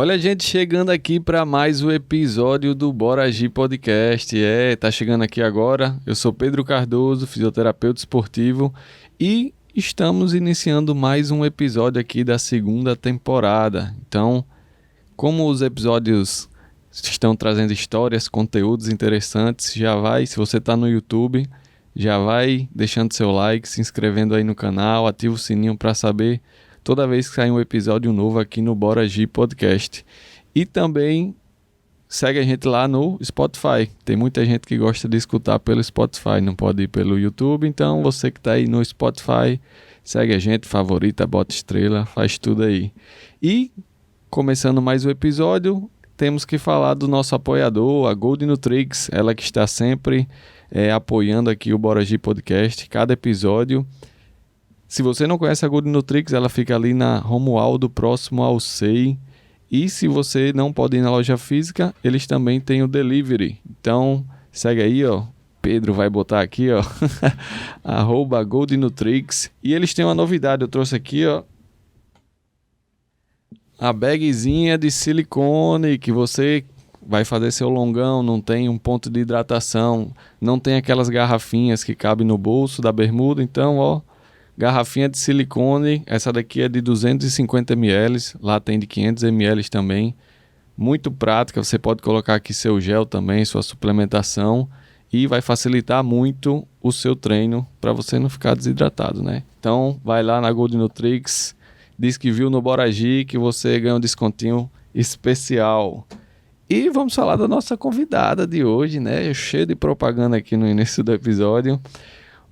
Olha a gente chegando aqui para mais um episódio do Bora Agir Podcast. Tá chegando aqui agora. Eu sou Pedro Cardoso, fisioterapeuta esportivo e estamos iniciando mais um episódio aqui da segunda temporada. Então, como os episódios estão trazendo histórias, conteúdos interessantes, se você está no YouTube, já vai deixando seu like, se inscrevendo aí no canal, ativa o sininho para saber toda vez que sair um episódio novo aqui no Bora Agir Podcast. E também segue a gente lá no Spotify. Tem muita gente que gosta de escutar pelo Spotify, não pode ir pelo YouTube. Então você que está aí no Spotify, segue a gente, favorita, bota estrela, faz tudo aí. E começando mais um episódio, temos que falar do nosso apoiador, a Gold Nutrix, ela que está sempre apoiando aqui o Bora Agir Podcast, cada episódio. Se você não conhece a Gold Nutrix, ela fica ali na Romualdo, próximo ao SEI. E se você não pode ir na loja física, eles também têm o delivery. Então, segue aí, ó. Pedro vai botar aqui, ó. @Gold Nutrix. E eles têm uma novidade, eu trouxe aqui, ó. A bagzinha de silicone que você vai fazer seu longão, não tem um ponto de hidratação, não tem aquelas garrafinhas que cabem no bolso da bermuda. Então, ó. Garrafinha de silicone, essa daqui é de 250 ml, lá tem de 500 ml também. Muito prática, você pode colocar aqui seu gel também, sua suplementação e vai facilitar muito o seu treino para você não ficar desidratado, né? Então vai lá na Gold Nutrix, diz que viu no Bora Agir que você ganha um descontinho especial. E vamos falar da nossa convidada de hoje, né? Cheio de propaganda aqui no início do episódio.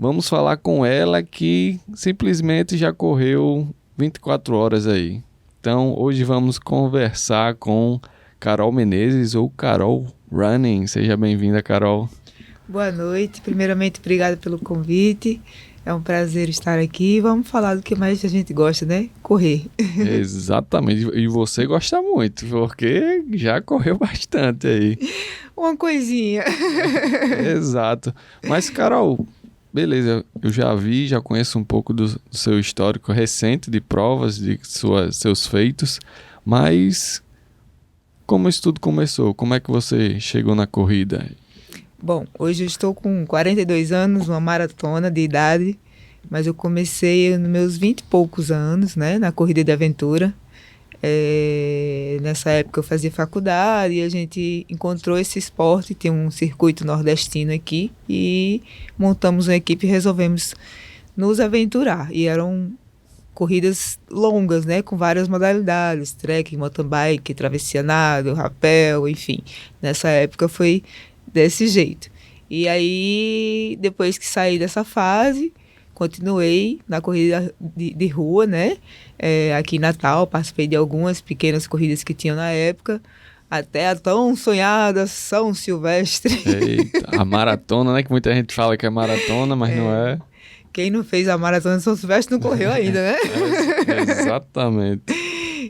Vamos falar com ela que simplesmente já correu 24 horas aí. Então, hoje vamos conversar com Carol Menezes, ou Carol Running. Seja bem-vinda, Carol. Boa noite. Primeiramente, obrigada pelo convite. É um prazer estar aqui. Vamos falar do que mais a gente gosta, né? Correr. Exatamente. E você gosta muito, porque já correu bastante aí. Uma coisinha. Exato. Mas, Carol... Beleza, eu já conheço um pouco do seu histórico recente de provas, de seus feitos, mas como isso tudo começou? Como é que você chegou na corrida? Bom, hoje eu estou com 42 anos, uma maratona de idade, mas eu comecei nos meus 20 e poucos anos, né, na corrida de aventura. Nessa época eu fazia faculdade e a gente encontrou esse esporte, tem um circuito nordestino aqui e montamos uma equipe e resolvemos nos aventurar. E eram corridas longas, né, com várias modalidades, trekking, mountain bike, travessia nado, rapel, enfim. Nessa época foi desse jeito. E aí, depois que saí dessa fase, continuei na corrida de rua, né? Aqui em Natal, participei de algumas pequenas corridas que tinham na época, até a tão sonhada São Silvestre. Eita, a maratona, né? Que muita gente fala que é maratona, mas não é. Quem não fez a maratona de São Silvestre não correu ainda, né? Exatamente.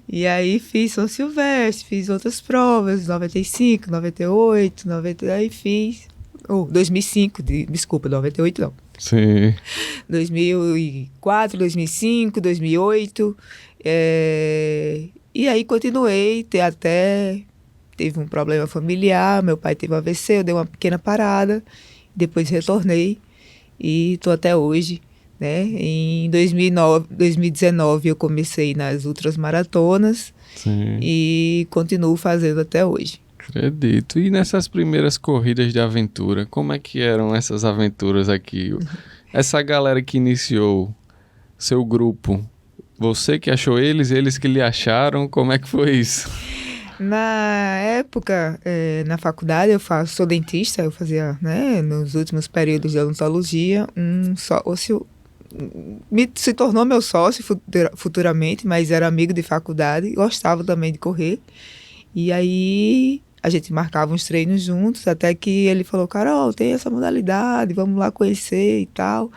E aí fiz São Silvestre, fiz outras provas, 95, 98, 90, aí fiz... 2005, desculpa, 98 não. Sim. 2004, 2005, 2008. E aí continuei, até teve um problema familiar, meu pai teve um AVC, eu dei uma pequena parada, depois retornei e estou até hoje, né? Em 2019 eu comecei nas ultramaratonas. Sim. E continuo fazendo até hoje. Acredito. E nessas primeiras corridas de aventura, como é que eram essas aventuras aqui? Essa galera que iniciou seu grupo, você que achou eles que lhe acharam, como é que foi isso? Na época, na faculdade, sou dentista, eu fazia, né, nos últimos períodos de odontologia, se tornou meu sócio futuramente, mas era amigo de faculdade, gostava também de correr. E aí a gente marcava uns treinos juntos, até que ele falou, Carol, tem essa modalidade, vamos lá conhecer e tal.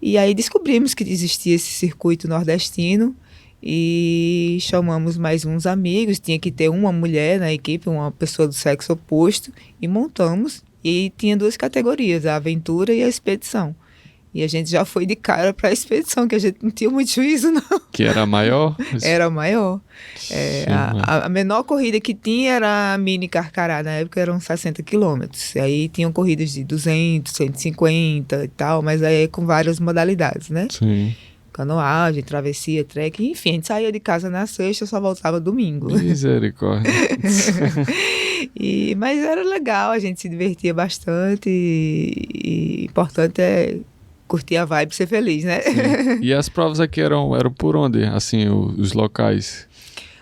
E aí descobrimos que existia esse circuito nordestino e chamamos mais uns amigos, tinha que ter uma mulher na equipe, uma pessoa do sexo oposto, e montamos. E tinha 2 categorias, a aventura e a expedição. E a gente já foi de cara para a expedição, que a gente não tinha muito juízo, não. Que era maior? Era maior. Sim, A menor corrida que tinha era a Mini Carcará. Na época eram 60 quilômetros. E aí tinham corridas de 200, 150 e tal, mas aí com várias modalidades, né? Sim. Canoagem, travessia, trekking, enfim, a gente saía de casa na sexta, só voltava domingo. Misericórdia. Mas era legal, a gente se divertia bastante e importante é curtir a vibe e ser feliz, né? Sim. E as provas aqui eram por onde? Assim, os locais?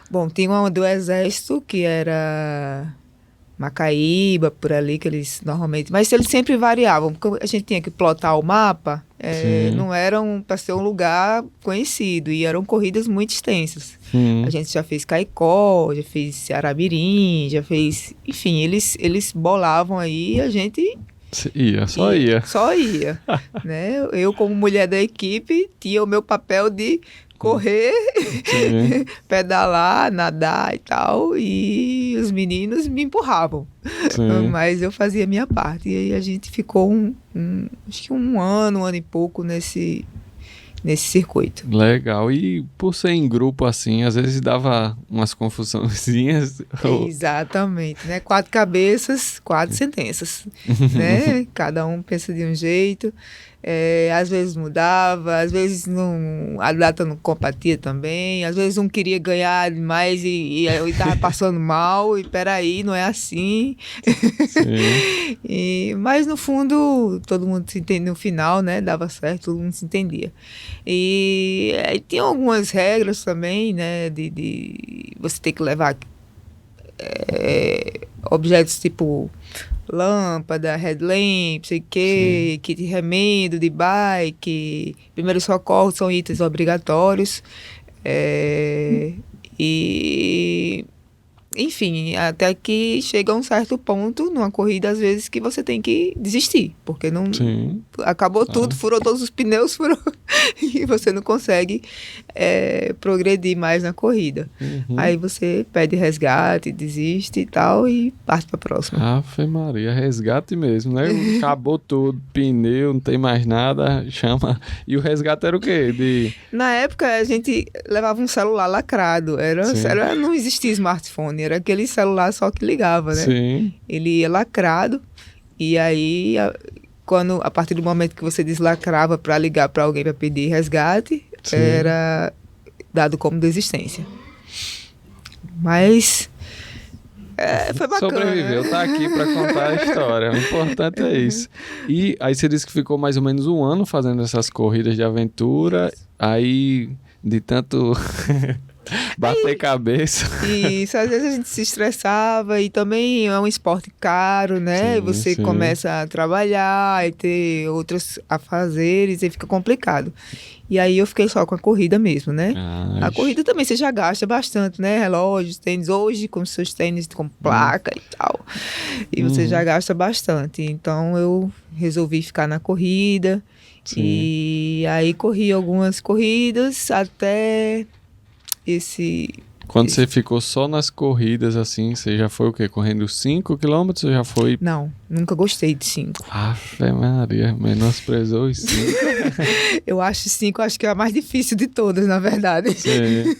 Bom, tinha uma do Exército, que era Macaíba, por ali, que eles normalmente... Mas eles sempre variavam, porque a gente tinha que plotar o mapa, não eram para ser um lugar conhecido, e eram corridas muito extensas. A gente já fez Caicó, já fez Ceará-Mirim, já fez... Enfim, eles bolavam aí e a gente... Só ia. Né? Eu, como mulher da equipe, tinha o meu papel de correr, pedalar, nadar e tal, e os meninos me empurravam. Mas eu fazia a minha parte. E aí a gente ficou acho que um ano e pouco nesse circuito. Legal. E por ser em grupo assim, às vezes dava umas confusãozinhas. Exatamente, né? 4 cabeças, 4 sentenças, né? Cada um pensa de um jeito. Às vezes mudava, às vezes a data não compatia também, às vezes um queria ganhar demais e estava passando mal, e peraí, não é assim. Mas no fundo, todo mundo se entendia no final, né? Dava certo, todo mundo se entendia. E tinha algumas regras também, né? De você ter que levar objetos tipo lâmpada, headlamp, sei que, kit de remendo, de bike, primeiros socorros são itens obrigatórios. Enfim, até que chega a um certo ponto numa corrida, às vezes, que você tem que desistir, porque não acabou tudo, furou todos os pneus, e você não consegue progredir mais na corrida. Aí você pede resgate, desiste e tal, e parte para a próxima. Ave Maria, resgate mesmo, né? Acabou tudo, pneu, não tem mais nada, chama. E o resgate era o quê? Na época, a gente levava um celular lacrado, não existia smartphone, era aquele celular só que ligava, né? Sim. Ele ia lacrado, e aí, a partir do momento que você deslacrava para ligar para alguém para pedir resgate, era dado como desistência. Mas foi bacana. Sobreviveu, tá aqui para contar a história. O importante é isso. E aí você disse que ficou mais ou menos um ano fazendo essas corridas de aventura, aí de tanto... bater cabeça. Isso, às vezes a gente se estressava, e também é um esporte caro, né? Você começa a trabalhar e ter outros afazeres e fica complicado. E aí eu fiquei só com a corrida mesmo, né? A corrida também você já gasta bastante, né? Relógios, tênis, hoje com seus tênis com placa e tal. E você já gasta bastante. Então eu resolvi ficar na corrida. E aí corri algumas corridas até... Quando você ficou só nas corridas, assim, você já foi o quê? Correndo 5 quilômetros ou já foi... Não, nunca gostei de 5. Ave Maria, menosprezou os 5. Eu acho 5, acho que é a mais difícil de todas, na verdade. Sim.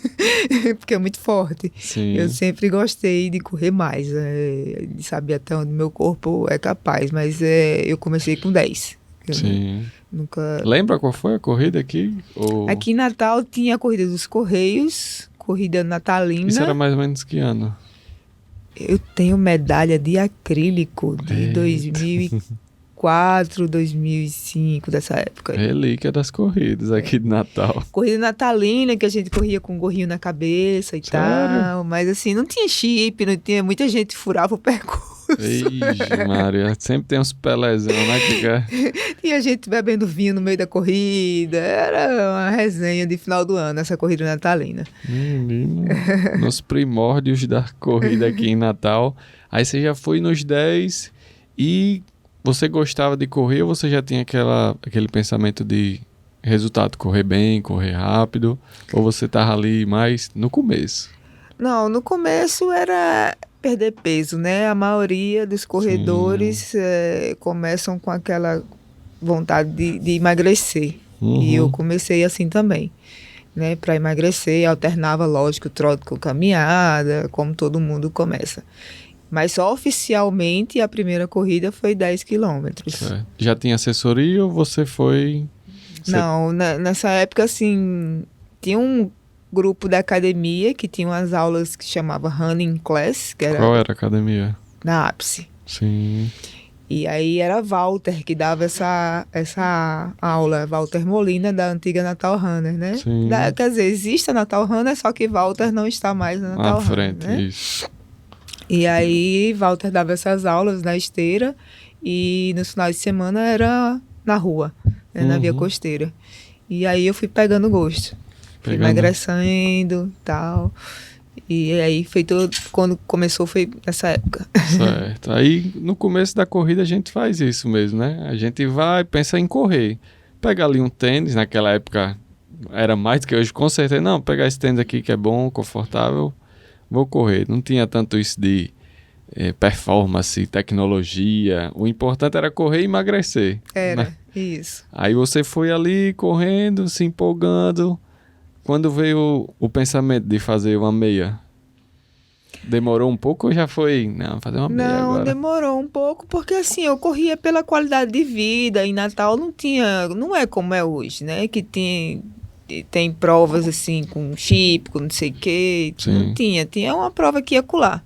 Porque é muito forte. Sim. Eu sempre gostei de correr mais, de saber até onde meu corpo é capaz, mas eu comecei com 10. Sim. Nunca... Lembra qual foi a corrida aqui? Aqui em Natal tinha a corrida dos Correios, corrida natalina. Isso era mais ou menos que ano? Eu tenho medalha de acrílico de 2004, 2005, dessa época. Relíquia das corridas aqui de Natal. Corrida natalina, que a gente corria com um gorrinho na cabeça e tal. Mas assim, não tinha chip, não tinha... Muita gente furava o percurso. Ixi, Maria, sempre tem uns pelezão, né? Tinha gente bebendo vinho no meio da corrida. Era uma resenha de final do ano, essa corrida natalina. Menino, nos primórdios da corrida aqui em Natal. Aí você já foi nos 10 e você gostava de correr ou você já tinha aquele pensamento de resultado, correr bem, correr rápido? Ou você tava ali mais no começo? Não, no começo era... perder peso, né? A maioria dos corredores começam com aquela vontade de emagrecer. E eu comecei assim também, né? Para emagrecer, alternava, lógico, trote com caminhada, como todo mundo começa. Mas só oficialmente a primeira corrida foi 10 quilômetros. Já tinha assessoria ou você foi... Não, nessa época, assim, tinha um grupo da academia que tinha umas aulas que chamava Running Class. Que era Qual era a academia? na Ápice. Sim. E aí era Walter que dava essa aula, Walter Molina, da antiga Natal Runner, né? Sim. Quer dizer, existe a Natal Runner, só que Walter não está mais na Natal Runner, frente, né? isso. E aí Walter dava essas aulas na esteira e nos finais de semana era na rua, né? Na via costeira. E aí eu fui pegando gosto. Fui emagrecendo e tal. E aí foi todo, quando começou foi nessa época. Certo. Aí no começo da corrida a gente faz isso mesmo, né? A gente vai, pensa em correr. Pega ali um tênis, naquela época era mais do que hoje, com certeza. Não, pegar esse tênis aqui que é bom, confortável, vou correr. Não tinha tanto isso de performance, tecnologia. O importante era correr e emagrecer. Era, né? isso. Aí você foi ali correndo, se empolgando. Quando veio o pensamento de fazer uma meia? Demorou um pouco ou já foi? Não, fazer uma meia agora. Não, demorou um pouco, porque assim, eu corria pela qualidade de vida. Em Natal não é como é hoje, né? Que tem provas assim, com chip, com não sei o quê. Sim. Não tinha uma prova que ia colar.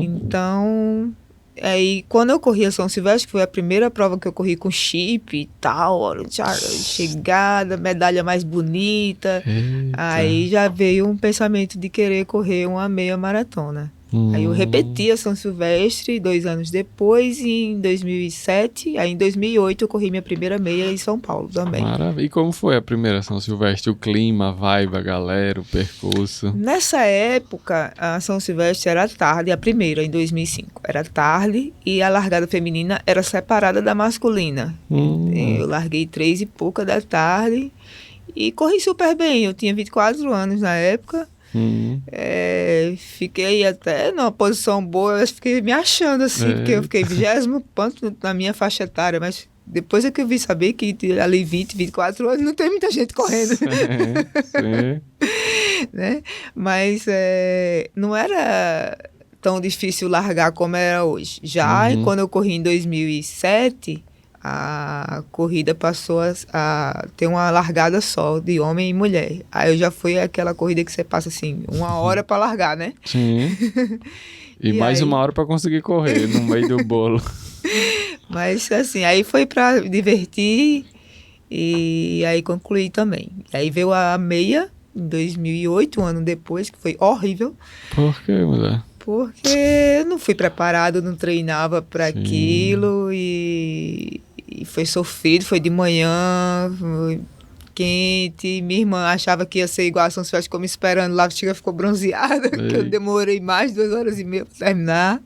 Então, aí quando eu corri a São Silvestre, que foi a primeira prova que eu corri com chip e tal, chegada, medalha mais bonita. Eita. Aí já veio um pensamento de querer correr uma meia maratona. Aí eu repeti a São Silvestre 2 anos depois, em 2007. Aí em 2008 eu corri minha primeira meia em São Paulo também. Maravilha. E como foi a primeira São Silvestre? O clima, a vibe, a galera, o percurso? Nessa época, a São Silvestre era tarde, a primeira, em 2005. Era tarde e a largada feminina era separada da masculina. Eu larguei 3 e pouca da tarde e corri super bem. Eu tinha 24 anos na época. Fiquei até numa posição boa, eu fiquei me achando assim, porque eu fiquei 20º ponto na minha faixa etária, mas depois é que eu vi saber que ali 24 anos não tem muita gente correndo. Sim. Né? Mas não era tão difícil largar como era hoje. Já quando eu corri em 2007, a corrida passou a ter uma largada só, de homem e mulher. Aí já foi aquela corrida que você passa assim, 1 hora para largar, né? Sim. E mais aí... 1 hora para conseguir correr no meio do bolo. Mas assim, aí foi para divertir e aí concluí também. Aí veio a meia em 2008, um ano depois, que foi horrível. Por quê, mulher? Porque eu não fui preparado, não treinava para aquilo e foi sofrido, foi de manhã, foi quente. Minha irmã achava que ia ser igual a São Silvestre, ficou me esperando lá, ficou bronzeada, que eu demorei mais de 2h30 para terminar.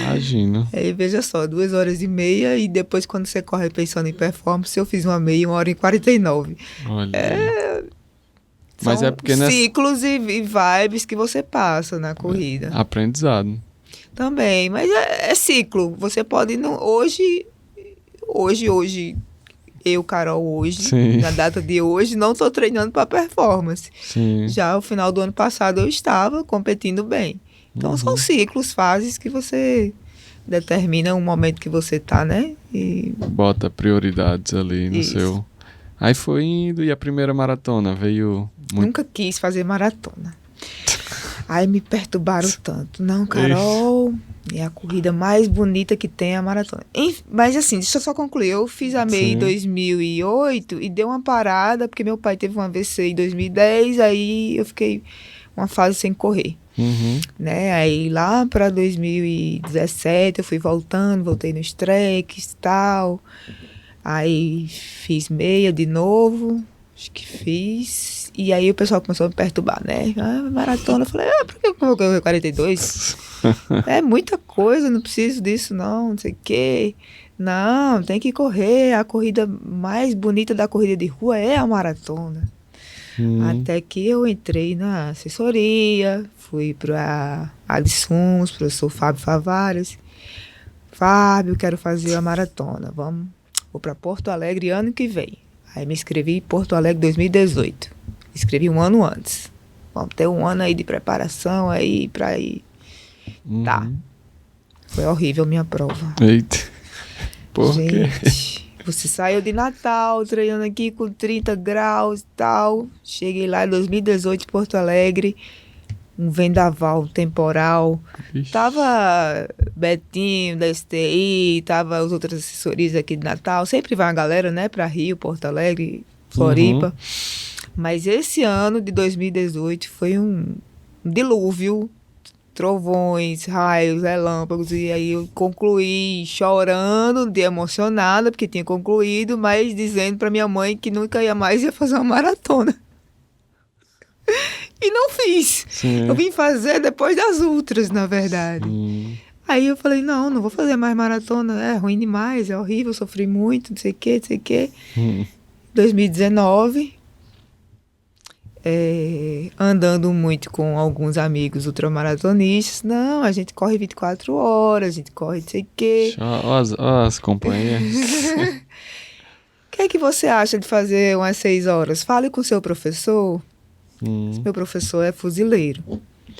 Imagino. Aí veja só, 2h30 e depois quando você corre pensando em performance, eu fiz uma meia 1h49. Olha. Mas são é porque ciclos e vibes que você passa na corrida. Aprendizado. Também, mas é ciclo. Você pode não. Hoje, eu, Carol, hoje, na data de hoje, não estou treinando para performance. Sim. Já no final do ano passado eu estava competindo bem. Então são ciclos, fases que você determina um momento que você tá, né? E bota prioridades ali no seu. Aí foi indo e a primeira maratona veio. Nunca quis fazer maratona. Aí me perturbaram tanto. Não, Carol, é a corrida mais bonita que tem a maratona. Mas assim, deixa eu só concluir. Eu fiz a meia em 2008 e deu uma parada, porque meu pai teve um AVC em 2010, aí eu fiquei uma fase sem correr. Né? Aí lá para 2017 eu fui voltei nos treks e tal. Aí fiz meia de novo, acho que fiz. E aí o pessoal começou a me perturbar, né? Maratona, eu falei, por que eu coloquei 42? É muita coisa, não preciso disso não sei o quê. Não, tem que correr, a corrida mais bonita da corrida de rua é a maratona. Até que eu entrei na assessoria, fui para Adsuns, professor Fábio Favares. Fábio, quero fazer a maratona, vamos Vou para Porto Alegre ano que vem. Aí me inscrevi em Porto Alegre 2018. Escrevi um ano antes. Vamos ter um ano aí de preparação aí pra ir. Tá. Foi horrível minha prova. Eita. Por quê? Gente, você saiu de Natal treinando aqui com 30 graus e tal. Cheguei lá em 2018 em Porto Alegre. Um vendaval, um temporal. Ixi. Tava Betinho da STI, tava as outras assessorias aqui de Natal. Sempre vai uma galera, né, pra Rio, Porto Alegre, Floripa. Mas esse ano de 2018 foi um dilúvio, trovões, raios, relâmpagos. E aí eu concluí chorando, de emocionada, porque tinha concluído, mas dizendo pra minha mãe que nunca mais ia fazer uma maratona. E não fiz. Sim. Eu vim fazer depois das ultras, na verdade. Aí eu falei, não vou fazer mais maratona. É ruim demais, é horrível, sofri muito, não sei o quê. 2019, andando muito com alguns amigos ultramaratonistas. Não, a gente corre 24 horas, a gente corre não sei o quê. Ó as companhias. O que é que você acha de fazer umas 6 horas? Fale com seu professor. Meu professor é fuzileiro.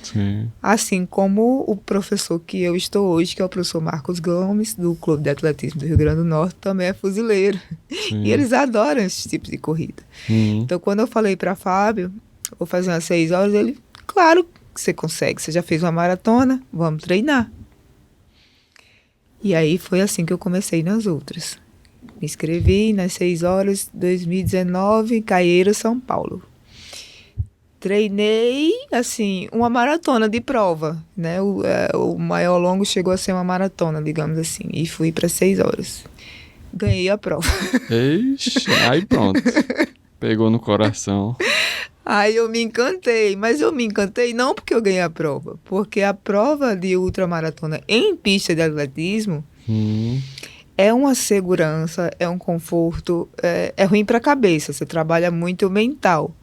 Sim. Assim como o professor que eu estou hoje, que é o professor Marcos Gomes, do Clube de Atletismo do Rio Grande do Norte, também é fuzileiro. Sim. E eles adoram esse tipo de corrida. Então, quando eu falei para Fábio, vou fazer umas 6 horas, ele, claro que você consegue, você já fez uma maratona, vamos treinar. E aí foi assim que eu comecei nas outras. Me inscrevi nas 6 horas, 2019, Caieiras, São Paulo. Treinei, assim, uma maratona de prova, né? O maior longo chegou a ser uma maratona, digamos assim. E fui para 6 horas. Ganhei a prova. Ixi, aí pronto. Pegou no coração. Aí eu me encantei. Mas eu me encantei não porque eu ganhei a prova. Porque a prova de ultramaratona em pista de atletismo é uma segurança, é um conforto, é ruim para a cabeça. Você trabalha muito o mental.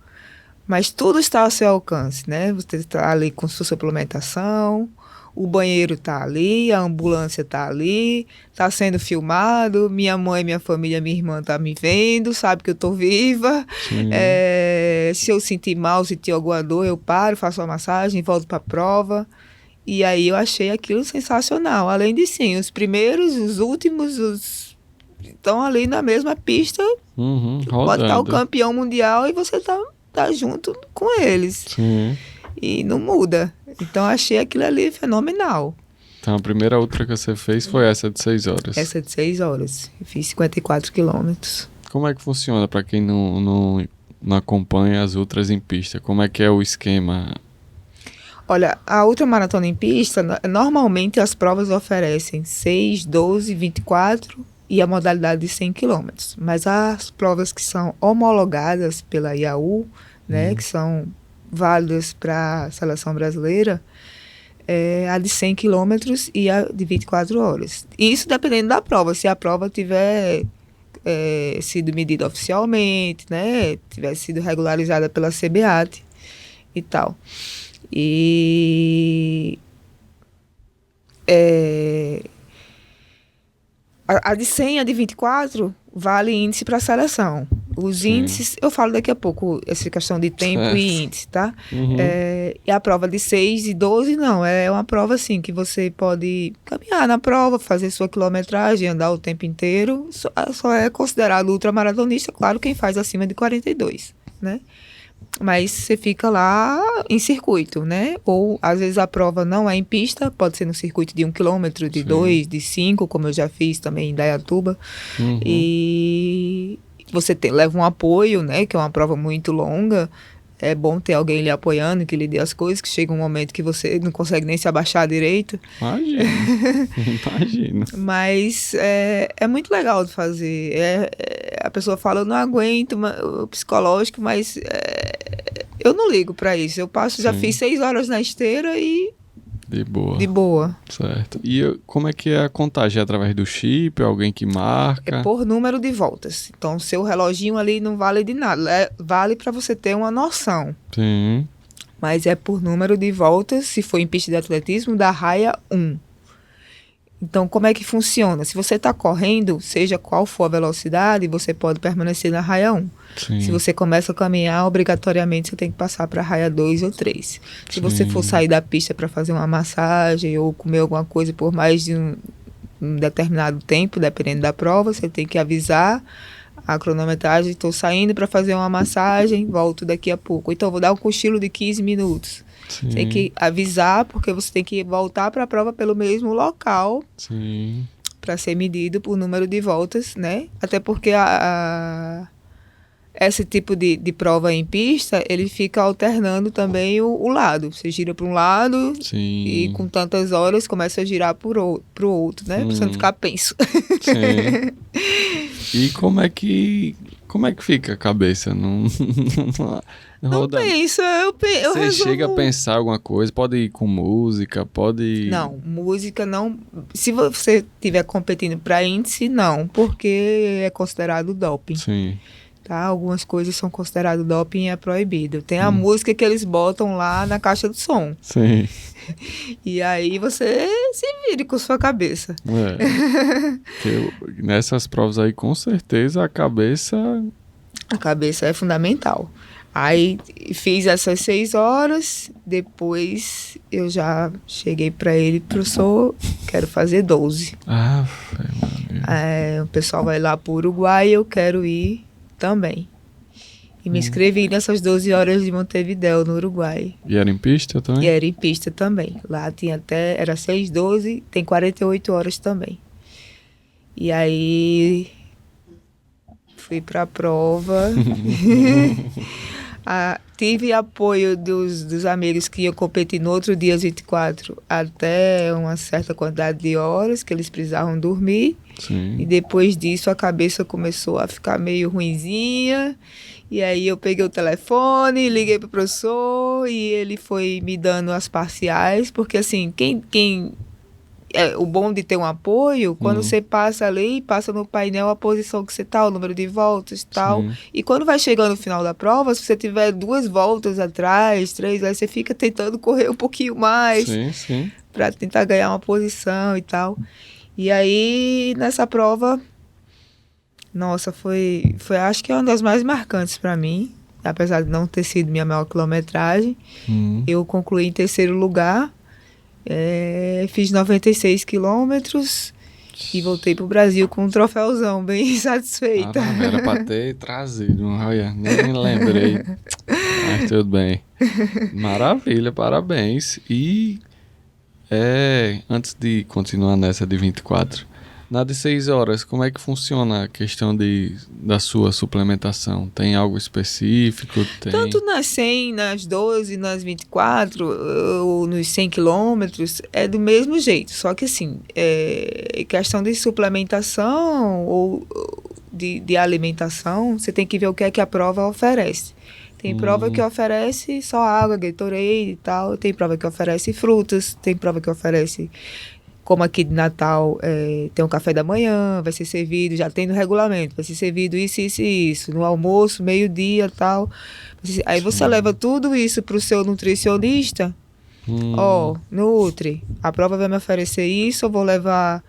Mas tudo está ao seu alcance, né? Você está ali com sua suplementação, o banheiro está ali, a ambulância está ali, está sendo filmado, minha mãe, minha família, minha irmã está me vendo, sabe que eu estou viva. Se eu sentir mal, sentir alguma dor, eu paro, faço uma massagem, volto para a prova. E aí eu achei aquilo sensacional. Além de, sim, os primeiros, os últimos, estão ali na mesma pista. Pode estar o campeão mundial e você tá junto com eles. Sim. E não muda. Então achei aquilo ali fenomenal. Então a primeira ultra que você fez foi essa de 6 horas. Essa de 6 horas. Eu fiz 54 quilômetros. Como é que funciona para quem não acompanha as ultras em pista? Como é que é o esquema? Olha, a ultramaratona em pista, normalmente as provas oferecem 6, 12, 24 e a modalidade de 100 km. Mas as provas que são homologadas pela IAU, né, que são válidas para a seleção brasileira, é a de 100 km e a de 24 horas. Isso dependendo da prova. Se a prova tiver sido medida oficialmente, né, tiver sido regularizada pela CBAT e tal. E a de 100 e a de 24 vale índice para a seleção. Os índices, eu falo daqui a pouco, essa questão de tempo e índice, tá? E a prova de 6 e 12, não. É uma prova, assim, que você pode caminhar na prova, fazer sua quilometragem, andar o tempo inteiro. Só é considerado ultramaratonista, claro, quem faz acima de 42, né? Mas você fica lá em circuito, né? Ou, às vezes, a prova não é em pista, pode ser no circuito de 1 quilômetro, de 2, de 5, como eu já fiz também em Dayatuba. E você leva um apoio, né? Que é uma prova muito longa. É bom ter alguém lhe apoiando, que lhe dê as coisas, que chega um momento que você não consegue nem se abaixar direito. Imagina. Mas é muito legal de fazer. A pessoa fala, eu não aguento o psicológico, mas eu não ligo pra isso. Eu passo, já fiz 6 horas na esteira e... De boa. De boa. Certo. E como é que é a contagem? É através do chip? É alguém que marca? É por número de voltas. Então, seu reloginho ali não vale de nada. Vale para você ter uma noção. Sim. Mas é por número de voltas, se for em pista de atletismo, da raia 1. Então, como é que funciona? Se você está correndo, seja qual for a velocidade, você pode permanecer na raia 1. Sim. Se você começa a caminhar, obrigatoriamente você tem que passar para a raia 2 ou 3. Se você for sair da pista para fazer uma massagem ou comer alguma coisa por mais de um determinado tempo, dependendo da prova, você tem que avisar a cronometragem. Estou saindo para fazer uma massagem, volto daqui a pouco. Então, vou dar um cochilo de 15 minutos. Sim. Tem que avisar, porque você tem que voltar para a prova pelo mesmo local. Sim. Para ser medido por número de voltas, né? Até porque esse tipo de prova em pista, ele fica alternando também o lado. Você gira para um lado. Sim. E com tantas horas começa a girar para o outro, né? Pra você não ficar penso. Sim. E como é que fica a cabeça? Não penso, eu Você resolvo... chega a pensar alguma coisa? Pode ir com música, pode ir... Não, música não... Se você estiver competindo para índice, não, porque é considerado doping. Sim. Tá? Algumas coisas são consideradas doping e é proibido. Tem a música que eles botam lá na caixa do som. Sim. E aí você se vire com sua cabeça. Nessas provas aí, com certeza, a cabeça é fundamental. Aí fiz essas 6 horas, depois eu já cheguei para ele, professor, quero fazer 12. O pessoal vai lá para o Uruguai, eu quero ir também. E me inscrevi nessas 12 horas de Montevidéu, no Uruguai. E era em pista também? E era em pista também. Lá tinha era 6, 12, tem 48 horas também. E aí fui para a prova. Tive apoio dos amigos que iam competir no outro dia, às 24, até uma certa quantidade de horas que eles precisavam dormir. Sim. E depois disso a cabeça começou a ficar meio ruinzinha. E aí eu peguei o telefone, liguei pro professor e ele foi me dando as parciais, porque assim, o bom de ter um apoio, quando você passa ali, passa no painel a posição que você tá, o número de voltas e tal. Sim. E quando vai chegando no final da prova, se você tiver 2 voltas atrás, 3, aí você fica tentando correr um pouquinho mais. Sim, sim. Pra tentar ganhar uma posição e tal. E aí, nessa prova, nossa, foi acho que é uma das mais marcantes para mim, apesar de não ter sido minha maior quilometragem. Eu concluí em 3º lugar, fiz 96 quilômetros e voltei pro Brasil com um troféuzão, bem satisfeita. Era para ter trazido, olha, nem lembrei. Mas tudo bem. Maravilha, parabéns. E antes de continuar nessa de 24, na de 6 horas, como é que funciona a questão da sua suplementação? Tem algo específico? Tanto nas 100, nas 12, nas 24, ou nos 100 quilômetros, é do mesmo jeito. Só que assim, questão de suplementação ou de alimentação, você tem que ver o que é que a prova oferece. Tem prova que oferece só água, Gatorade e tal. Tem prova que oferece frutas. Tem prova que oferece, como aqui de Natal, tem um café da manhã, vai ser servido, já tem no regulamento, vai ser servido isso, isso e isso. No almoço, meio-dia e tal. Aí você leva tudo isso para o seu nutricionista. Nutri, a prova vai me oferecer isso, eu vou levar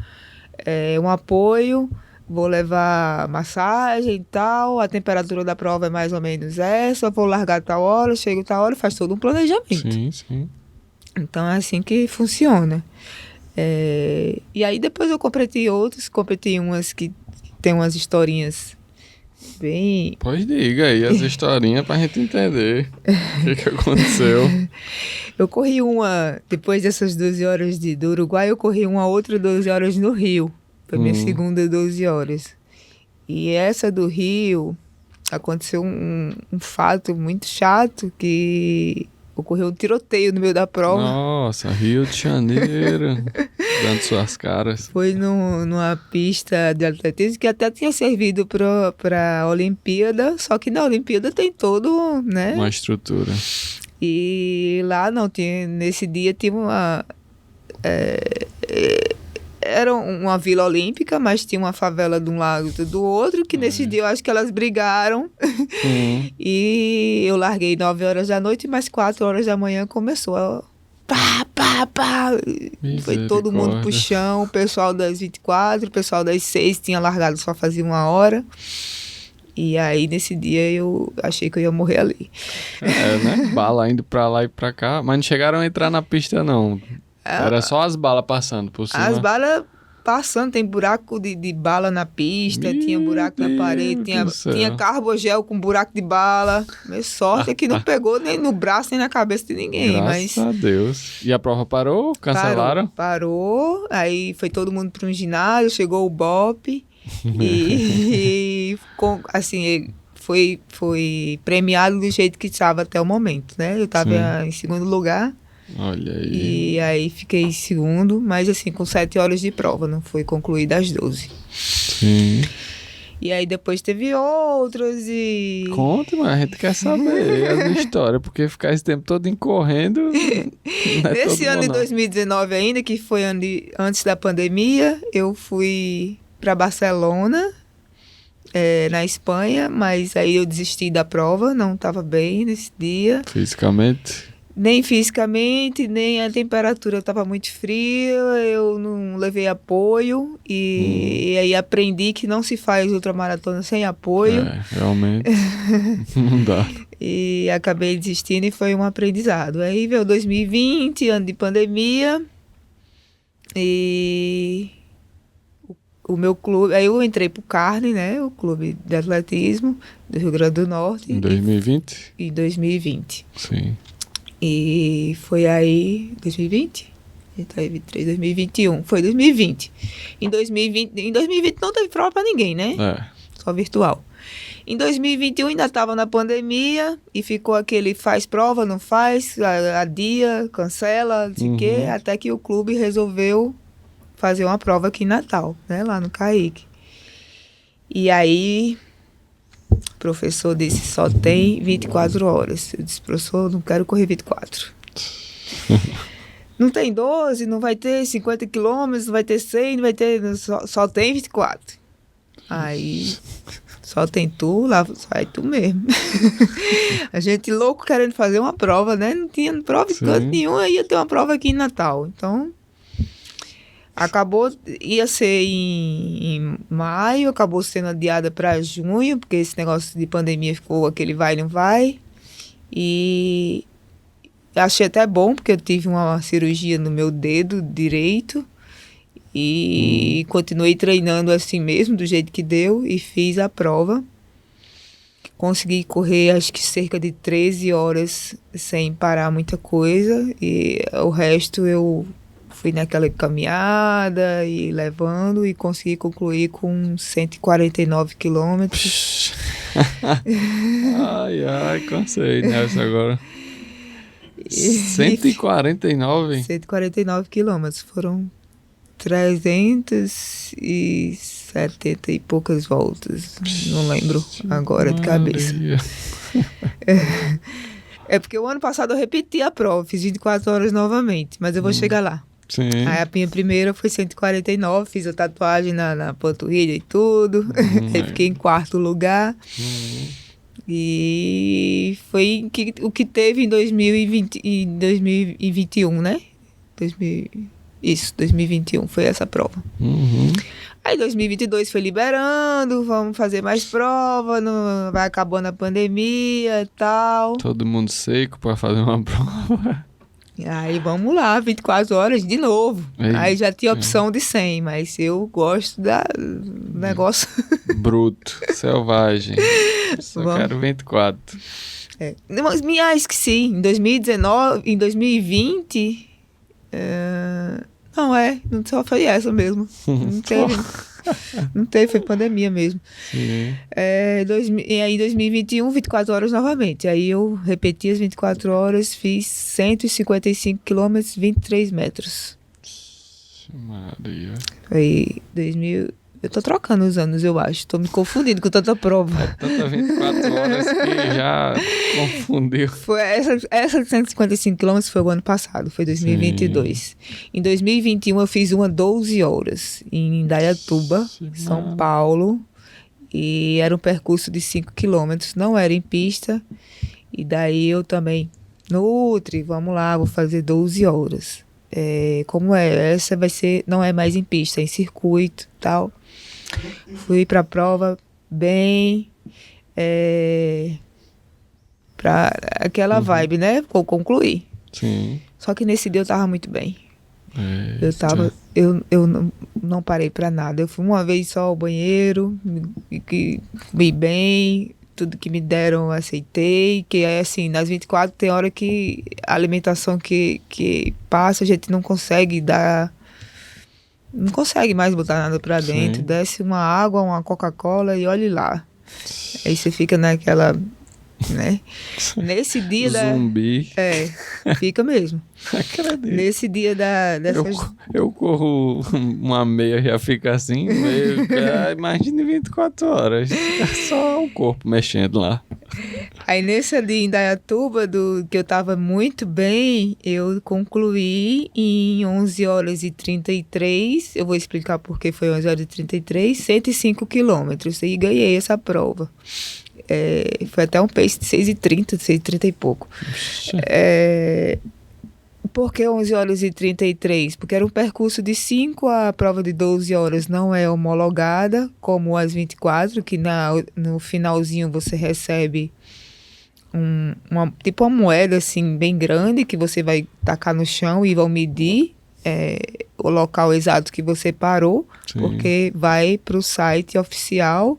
um apoio, vou levar massagem e tal, a temperatura da prova é mais ou menos essa, eu vou largar tal hora, chego tal hora, faz todo um planejamento. Sim, sim. Então é assim que funciona. E aí depois eu competi umas que tem umas historinhas bem... Pois diga aí as historinhas pra gente entender o que aconteceu. Eu corri depois dessas 12 horas do Uruguai, eu corri uma outra 12 horas no Rio. Foi minha segunda 12 horas. E essa do Rio, aconteceu um fato muito chato, que ocorreu um tiroteio no meio da prova. Nossa, Rio de Janeiro, dando suas caras. Foi numa pista de atletismo que até tinha servido para a Olimpíada, só que na Olimpíada tem todo, né? Uma estrutura. E lá não tinha, nesse dia tinha uma... era uma vila olímpica, mas tinha uma favela de um lado e do outro, que nesse dia eu acho que elas brigaram. E eu larguei 9 horas da noite, mas 4 horas da manhã começou pá, pá, pá. Foi todo mundo pro chão, o pessoal das 24, o pessoal das 6 tinha largado, só fazia 1 hora. E aí, nesse dia, eu achei que eu ia morrer ali. Né? Bala indo pra lá e pra cá. Mas não chegaram a entrar na pista, não. Era só as balas passando por cima. As balas passando, tem buraco de bala na pista, tinha buraco na parede, tinha carbogel com buraco de bala. Minha sorte é que não pegou nem no braço, nem na cabeça de ninguém. Graças a Deus. E a prova parou? Cancelaram? Parou. Aí foi todo mundo para um ginásio, chegou o BOP. Assim, foi premiado do jeito que estava até o momento, né? Eu estava em segundo lugar. Olha aí. E aí fiquei em segundo, mas assim, com 7 horas de prova, não foi concluída às 12. Sim. E aí depois teve outras e... Conta, mas a gente quer saber as histórias, porque ficar esse tempo todo correndo... Nesse ano de 2019 ainda, que foi antes da pandemia, eu fui para Barcelona, na Espanha, mas aí eu desisti da prova, não estava bem nesse dia. Fisicamente? Nem fisicamente, nem a temperatura estava muito fria, eu não levei apoio e aí aprendi que não se faz ultramaratona sem apoio. Realmente, não dá. E acabei desistindo e foi um aprendizado. Aí veio 2020, ano de pandemia, e o meu clube, aí eu entrei pro Carne, né, o clube de atletismo do Rio Grande do Norte. Em 2020? Em 2020. Sim. E foi aí, 2020? 2021, foi 2020. Em 2020 não teve prova pra ninguém, né? Só virtual. Em 2021 ainda estava na pandemia e ficou aquele faz prova, não faz, adia, cancela, não sei o quê, até que o clube resolveu fazer uma prova aqui em Natal, né? Lá no CAIC. E aí... O professor disse, só tem 24 horas. Eu disse, professor, não quero correr 24. Não tem 12, não vai ter 50 quilômetros, não vai ter 100, não vai ter... Só tem 24. Aí, só tem tu, lá vai tu mesmo. A gente louco querendo fazer uma prova, né? Não tinha prova de canto nenhum, aí ia ter uma prova aqui em Natal. Então... Acabou, ia ser em maio, acabou sendo adiada para junho, porque esse negócio de pandemia ficou aquele vai não vai. E achei até bom, porque eu tive uma cirurgia no meu dedo direito e continuei treinando assim mesmo, do jeito que deu, e fiz a prova. Consegui correr acho que cerca de 13 horas sem parar muita coisa, e o resto eu... Fui naquela caminhada e levando e consegui concluir com 149 quilômetros. Ai, cansei nessa agora. 149? 149 quilômetros. Foram 370 e poucas voltas. Não lembro agora de cabeça. É porque o ano passado eu repeti a prova, fiz 24 horas novamente, mas eu vou chegar lá. Sim. Aí a minha primeira foi 149, fiz a tatuagem na panturrilha e tudo. Aí fiquei em 4º lugar. E foi o que teve em 2021, né? 2021 foi essa prova. Aí 2022 foi liberando, vamos fazer mais prova, vai acabando a pandemia e tal. Todo mundo seco para fazer uma prova. Aí vamos lá, 24 horas de novo. Ei, aí já tinha opção de 100, mas eu gosto do negócio... Bruto, selvagem. Só quero 24. Mas me acho que sim, em 2019, em 2020... não só foi essa mesmo. Não teve... Não teve, foi pandemia mesmo. Sim. E aí, em 2021, 24 horas novamente. Aí eu repeti as 24 horas, fiz 155 quilômetros, 23 metros. Maria. Foi 2000... Eu tô trocando os anos, eu acho. Tô me confundindo com tanta prova. Tanta 24 horas que já confundiu. Foi essa de 155 quilômetros foi o ano passado, foi 2022. Sim. Em 2021 eu fiz uma 12 horas em Indaiatuba, São Paulo. E era um percurso de 5 quilômetros, não era em pista. E daí eu também Nutri, vamos lá, vou fazer 12 horas. Como essa vai ser, não é mais em pista, é em circuito e tal. Fui pra prova bem, pra aquela vibe, né? Vou concluir. Sim. Só que nesse dia eu tava muito bem. Eita. Eu não parei pra nada. Eu fui uma vez só ao banheiro, comi bem, tudo que me deram eu aceitei. Que é assim, nas 24 tem hora que a alimentação que passa, a gente não consegue dar. Não consegue mais botar nada pra dentro. Sim. Desce uma água, uma Coca-Cola e olhe lá. Aí você fica naquela, né? Nesse dia Zumbi. fica mesmo. Acredito. Nesse dia dessas... Eu corro uma meia, já fica assim, meio, imagine 24 horas. É só o corpo mexendo lá. Aí nesse dia em Indaiatuba, que eu tava muito bem, eu concluí em 11 horas e 33, eu vou explicar por que foi 11 horas e 33, 105 quilômetros, e ganhei essa prova. Foi até um pace de 6h30, 6h30 e pouco. Por que 11 horas e 33? Porque era um percurso de 5, a prova de 12 horas não é homologada, como as 24, que no finalzinho você recebe tipo uma moeda assim bem grande que você vai tacar no chão e vão medir o local exato que você parou. Sim. Porque vai para o site oficial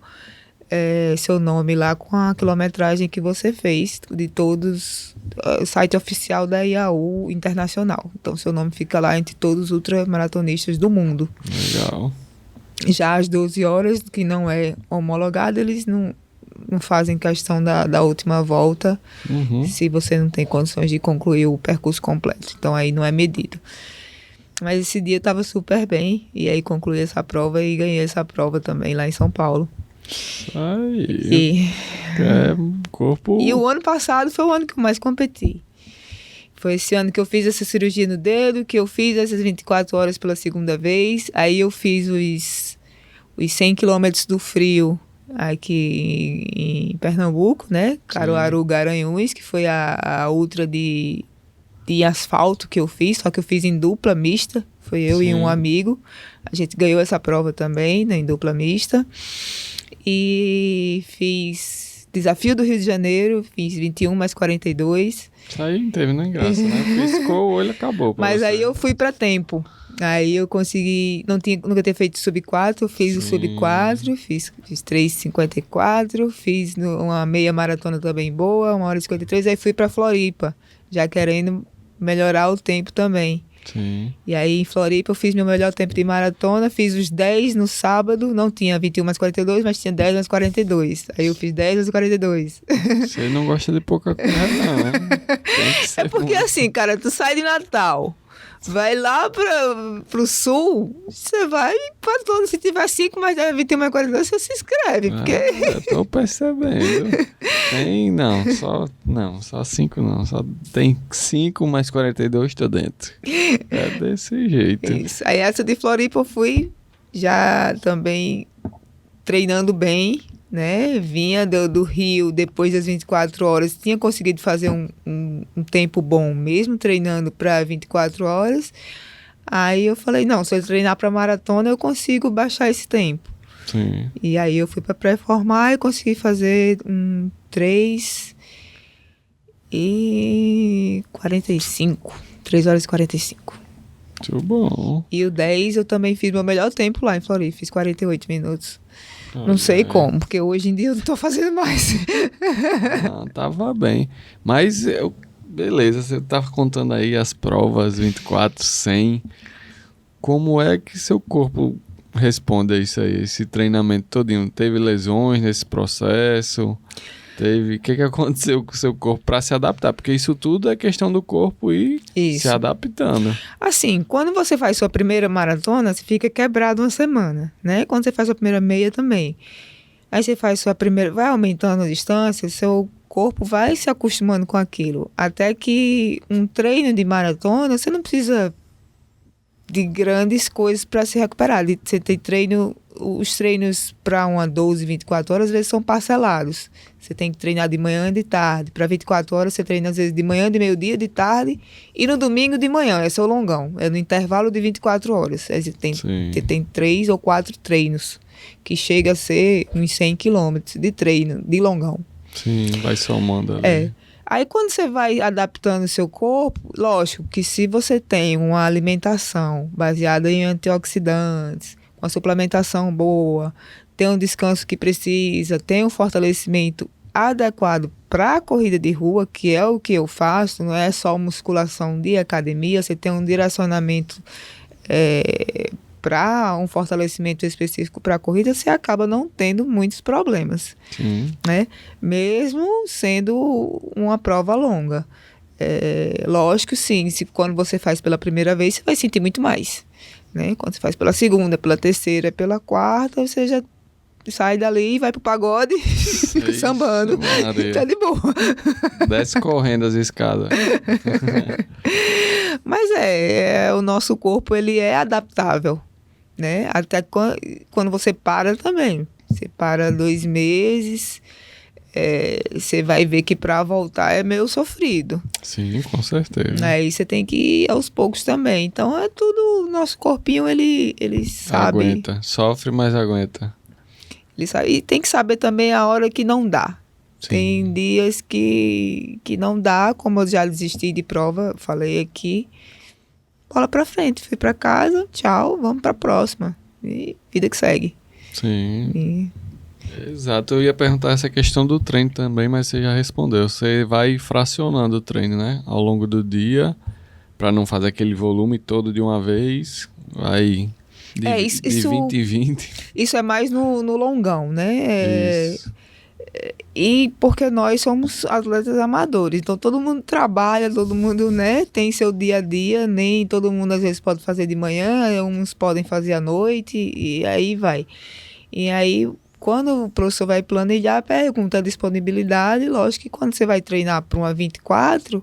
seu nome lá com a quilometragem que você fez de todos, o site oficial da IAU Internacional. Então seu nome fica lá entre todos os ultramaratonistas do mundo. Legal. Já às 12 horas, que não é homologado, eles não fazem questão da última volta, se você não tem condições de concluir o percurso completo. Então aí não é medido. Mas esse dia eu estava super bem, e aí concluí essa prova e ganhei essa prova também lá em São Paulo. Aí, corpo... E o ano passado foi o ano que eu mais competi. Foi esse ano que eu fiz essa cirurgia no dedo, que eu fiz essas 24 horas pela segunda vez. Aí eu fiz os 100 quilômetros do frio aqui em Pernambuco, né? Caruaru Garanhuns, que foi a ultra de asfalto que eu fiz, só que eu fiz em dupla mista. Foi eu e um amigo. A gente ganhou essa prova também, né, em dupla mista. E fiz Desafio do Rio de Janeiro, fiz 21 mais 42. Isso aí não teve nem graça, né? Piscou o olho, acabou. Mas você. Aí eu fui para tempo. Aí eu consegui, nunca ter feito sub 4, fiz o sub 4, fiz 3,54, fiz uma meia maratona também boa, 1 hora e 53, aí fui para Floripa, já querendo melhorar o tempo também. Sim. E aí em Floripa eu fiz meu melhor tempo de maratona, fiz os 10 no sábado, não tinha 21 mais 42, mas tinha 10 mais 42. Aí eu fiz 10 mais 42. Você não gosta de pouca coisa, não. É porque assim, cara, tu sai de Natal, vai lá pro sul, você vai pra todo. Se tiver 5 mais 10, 21 mais 42, você se inscreve. Porque... eu tô percebendo. Só 5 não. Só tem 5 mais 42, tô dentro. É desse jeito. Isso. Aí essa de Floripa eu fui já também treinando bem, né? Vinha do Rio depois das 24 horas, tinha conseguido fazer um tempo bom, mesmo treinando para 24 horas. Aí eu falei, não, se eu treinar para maratona, eu consigo baixar esse tempo. Sim. E aí eu fui para pré-formar e consegui fazer 3 e 45. 3 horas e 45. Muito bom. E o 10 eu também fiz meu melhor tempo lá em Floripa, fiz 48 minutos. Não sei como, porque hoje em dia eu não tô fazendo mais. Não, tava bem. Mas, beleza, você tava contando aí as provas 24, 100. Como é que seu corpo responde a isso aí, esse treinamento todinho? Teve lesões nesse processo? O que aconteceu com o seu corpo para se adaptar? Porque isso tudo é questão do corpo ir se adaptando. Assim, quando você faz sua primeira maratona, você fica quebrado uma semana, né? Quando você faz sua primeira meia também. Aí você faz sua primeira... Vai aumentando a distância, seu corpo vai se acostumando com aquilo. Até que um treino de maratona, você não precisa de grandes coisas para se recuperar. Você tem treino os treinos para uma 12, 24 horas, às vezes são parcelados. Você tem que treinar de manhã e de tarde. Para 24 horas, você treina às vezes de manhã, de meio-dia, de tarde. E no domingo de manhã, esse é o longão. É no intervalo de 24 horas. Você tem 3 ou 4 treinos, que chega a ser uns 100 quilômetros de treino, de longão. Sim, vai somando ali. Aí quando você vai adaptando o seu corpo, lógico que se você tem uma alimentação baseada em antioxidantes, uma suplementação boa, tem um descanso que precisa, tem um fortalecimento adequado para a corrida de rua, que é o que eu faço, não é só musculação de academia, você tem um direcionamento para um fortalecimento específico para a corrida, você acaba não tendo muitos problemas, né? Mesmo sendo uma prova longa. Lógico, sim, quando você faz pela primeira vez, você vai sentir muito mais, né? Quando você faz pela segunda, pela terceira, pela quarta, você já sai dali e vai pro pagode sambando. Tá de boa. Desce correndo as escadas. Mas o nosso corpo, ele é adaptável, né? Até quando você para também. Você para 2 meses, você vai ver que para voltar é meio sofrido. Sim, com certeza. Aí você tem que ir aos poucos também. Então é tudo, nosso corpinho, ele sabe. Aguenta, sofre, mas aguenta. Ele sabe. E tem que saber também a hora que não dá. Sim. Tem dias que não dá, como eu já desisti de prova, falei aqui. Bola pra frente, fui pra casa, tchau, vamos pra próxima. E vida que segue. Sim. Exato, eu ia perguntar essa questão do treino também, mas você já respondeu. Você vai fracionando o treino, né? Ao longo do dia, pra não fazer aquele volume todo de uma vez, vai de 20 em 20. Isso é mais no longão, né? E porque nós somos atletas amadores, então todo mundo trabalha, todo mundo, né, tem seu dia a dia, nem todo mundo às vezes pode fazer de manhã, uns podem fazer à noite, e aí vai. E aí, quando o professor vai planejar, pergunta a disponibilidade, lógico que quando você vai treinar para uma 24,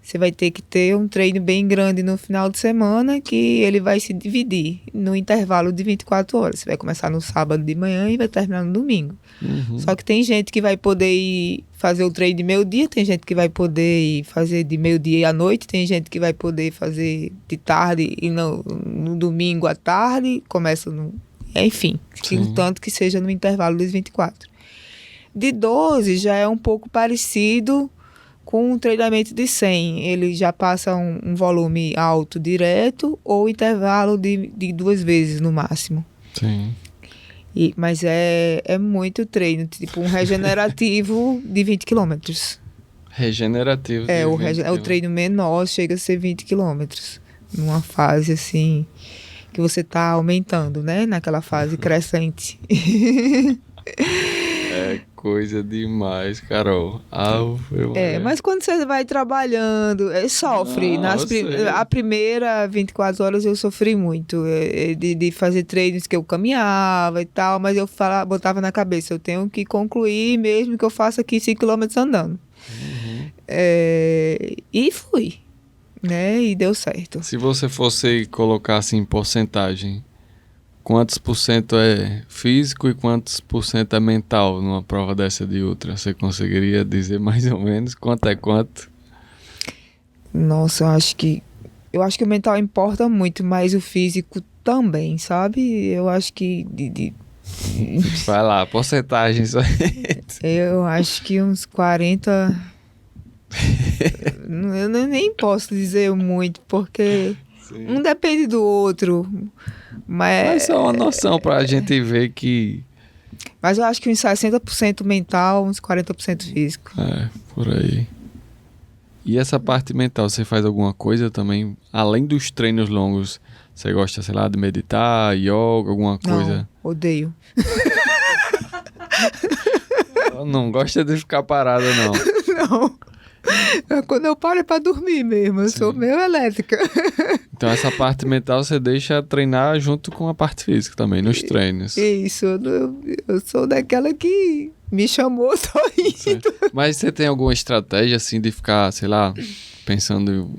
você vai ter que ter um treino bem grande no final de semana, que ele vai se dividir no intervalo de 24 horas. Você vai começar no sábado de manhã e vai terminar no domingo. Só que tem gente que vai poder ir fazer o treino de meio-dia, tem gente que vai poder ir fazer de meio-dia à noite, tem gente que vai poder fazer de tarde e no domingo à tarde, começa no... Enfim, tanto que seja no intervalo dos 24. De 12 já é um pouco parecido com um treinamento de 100. Ele já passa um volume alto direto ou intervalo de 2 vezes no máximo. Sim. Mas é muito treino, tipo um regenerativo de 20 quilômetros. Regenerativo. O treino menor chega a ser 20 quilômetros. Numa fase assim, que você está aumentando, né? Naquela fase crescente. É coisa demais, Carol. Mas quando você vai trabalhando, sofre. A primeira 24 horas eu sofri muito. De fazer treinos que eu caminhava e tal, mas eu botava na cabeça, eu tenho que concluir mesmo que eu faça aqui 5 quilômetros andando. E fui, né? E deu certo. Se você fosse colocar assim em porcentagem, quantos por cento é físico e quantos por cento é mental numa prova dessa de ultra? Você conseguiria dizer mais ou menos quanto é quanto? Nossa, eu acho que o mental importa muito, mas o físico também, sabe? Eu acho que... Vai lá, porcentagens. Eu acho que uns 40... Eu nem posso dizer muito, porque um depende do outro. Mas é uma noção pra gente ver que... Mas eu acho que uns 60% mental, uns 40% físico. Por aí. E essa parte mental, você faz alguma coisa também? Além dos treinos longos, você gosta, sei lá, de meditar, yoga, alguma coisa? Não, odeio. Não gosta de ficar parada, não? Não. Quando eu paro é pra dormir mesmo, eu sou meio elétrica. Então essa parte mental você deixa treinar junto com a parte física também, nos treinos. Isso, eu sou daquela que me chamou só indo. Mas você tem alguma estratégia assim de ficar, sei lá, pensando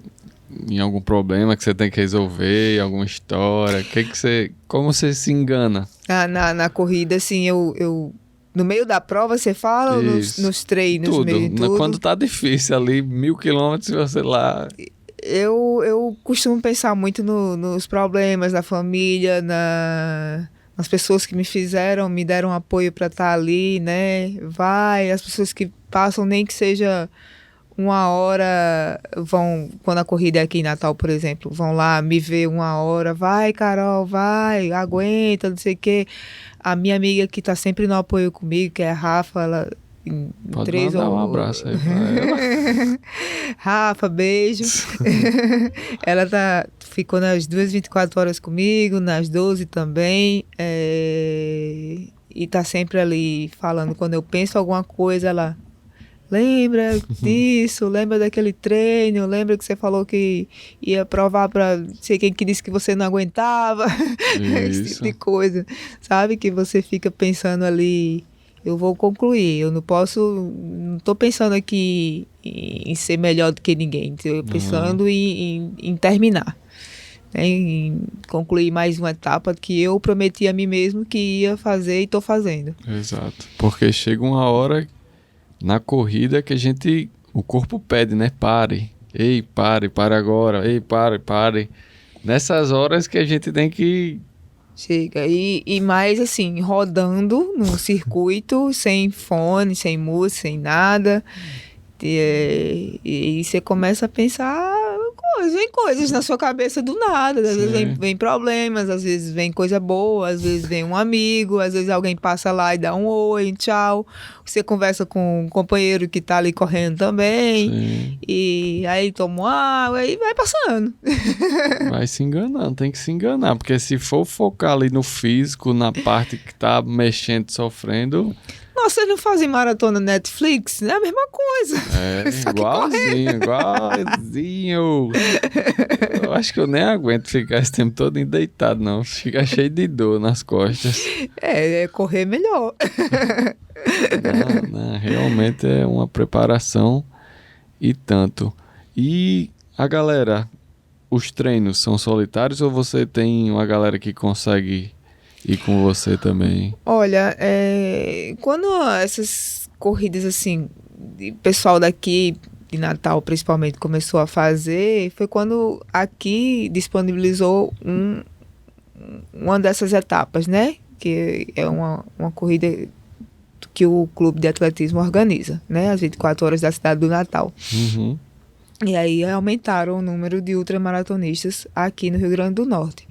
em algum problema que você tem que resolver, alguma história? Como você se engana? Na corrida, assim, eu no meio da prova, você fala, ou nos treinos tudo. mesmo? Tudo. Quando tá difícil ali, 1.000 quilômetros, você lá... Eu costumo pensar muito nos problemas da família, nas pessoas que me deram apoio para estar ali, né? As pessoas que passam, nem que seja 1 hora, quando a corrida é aqui em Natal, por exemplo, vão lá me ver 1 hora, vai, Carol, vai, aguenta, não sei o quê. A minha amiga que tá sempre no apoio comigo, que é a Rafa, ela... Pode mandar um abraço aí pra ela. Rafa, beijo. Ela ficou nas 24 horas comigo, nas 12 também. E tá sempre ali falando. Quando eu penso alguma coisa, ela lembra disso, lembra daquele treino, lembra que você falou que ia provar pra sei quem que disse que você não aguentava. Esse tipo de coisa, sabe? Que você fica pensando ali... Eu vou concluir, eu não tô pensando aqui em ser melhor do que ninguém, estou pensando em terminar, né? Em concluir mais uma etapa que eu prometi a mim mesmo que ia fazer e estou fazendo. Exato, porque chega uma hora na corrida que o corpo pede, né? Pare, ei, pare agora, ei, pare. Nessas horas que a gente tem que... Chega, e mais assim, rodando num circuito, sem fone, sem música, sem nada. E você começa a pensar vem coisas na sua cabeça do nada. Às vezes vem problemas, às vezes vem coisa boa, às vezes vem um amigo, às vezes alguém passa lá e dá um oi, um tchau. Você conversa com um companheiro que tá ali correndo também. Sim. E aí toma água e vai passando. Vai se enganando, tem que se enganar, porque se for focar ali no físico, na parte que tá mexendo, sofrendo... Nossa, vocês não fazem maratona Netflix? É a mesma coisa. Igualzinho. Eu acho que eu nem aguento ficar esse tempo todo deitado, não. Fica cheio de dor nas costas. É correr melhor. Não, realmente é uma preparação e tanto. E a galera, os treinos são solitários ou você tem uma galera que consegue... E com você também? Olha, quando essas corridas assim, o pessoal daqui de Natal principalmente começou a fazer, foi quando aqui disponibilizou uma dessas etapas, né? Que é uma corrida que o clube de atletismo organiza, né? Às 24 horas da cidade do Natal. Uhum. E aí aumentaram o número de ultramaratonistas aqui no Rio Grande do Norte.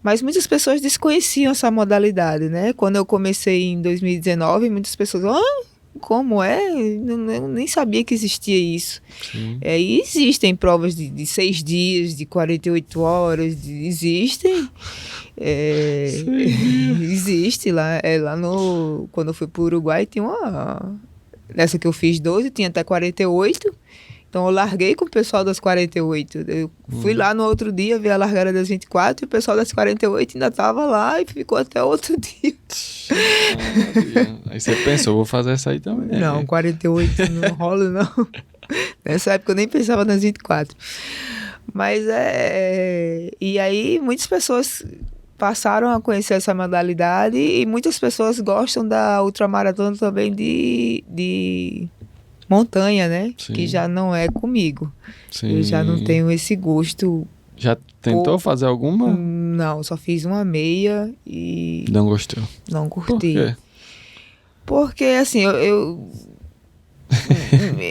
Mas muitas pessoas desconheciam essa modalidade, né? Quando eu comecei em 2019, muitas pessoas... como é? Eu nem sabia que existia isso. E existem provas de 6 dias, de 48 horas, existem. Existe lá. Quando eu fui para o Uruguai, tinha nessa que eu fiz 12, tinha até 48. Então eu larguei com o pessoal das 48. Eu fui lá no outro dia ver a largada das 24 e o pessoal das 48 ainda estava lá e ficou até outro dia. Aí você pensou, vou fazer essa aí também. Não, 48 não rola não. Nessa época eu nem pensava nas 24. Mas e aí muitas pessoas passaram a conhecer essa modalidade e muitas pessoas gostam da ultramaratona também de montanha, né? Sim. Que já não é comigo. Sim. Eu já não tenho esse gosto. Já tentou fazer alguma? Não, só fiz uma meia e... Não gostou? Não curti. Por quê? Porque, assim,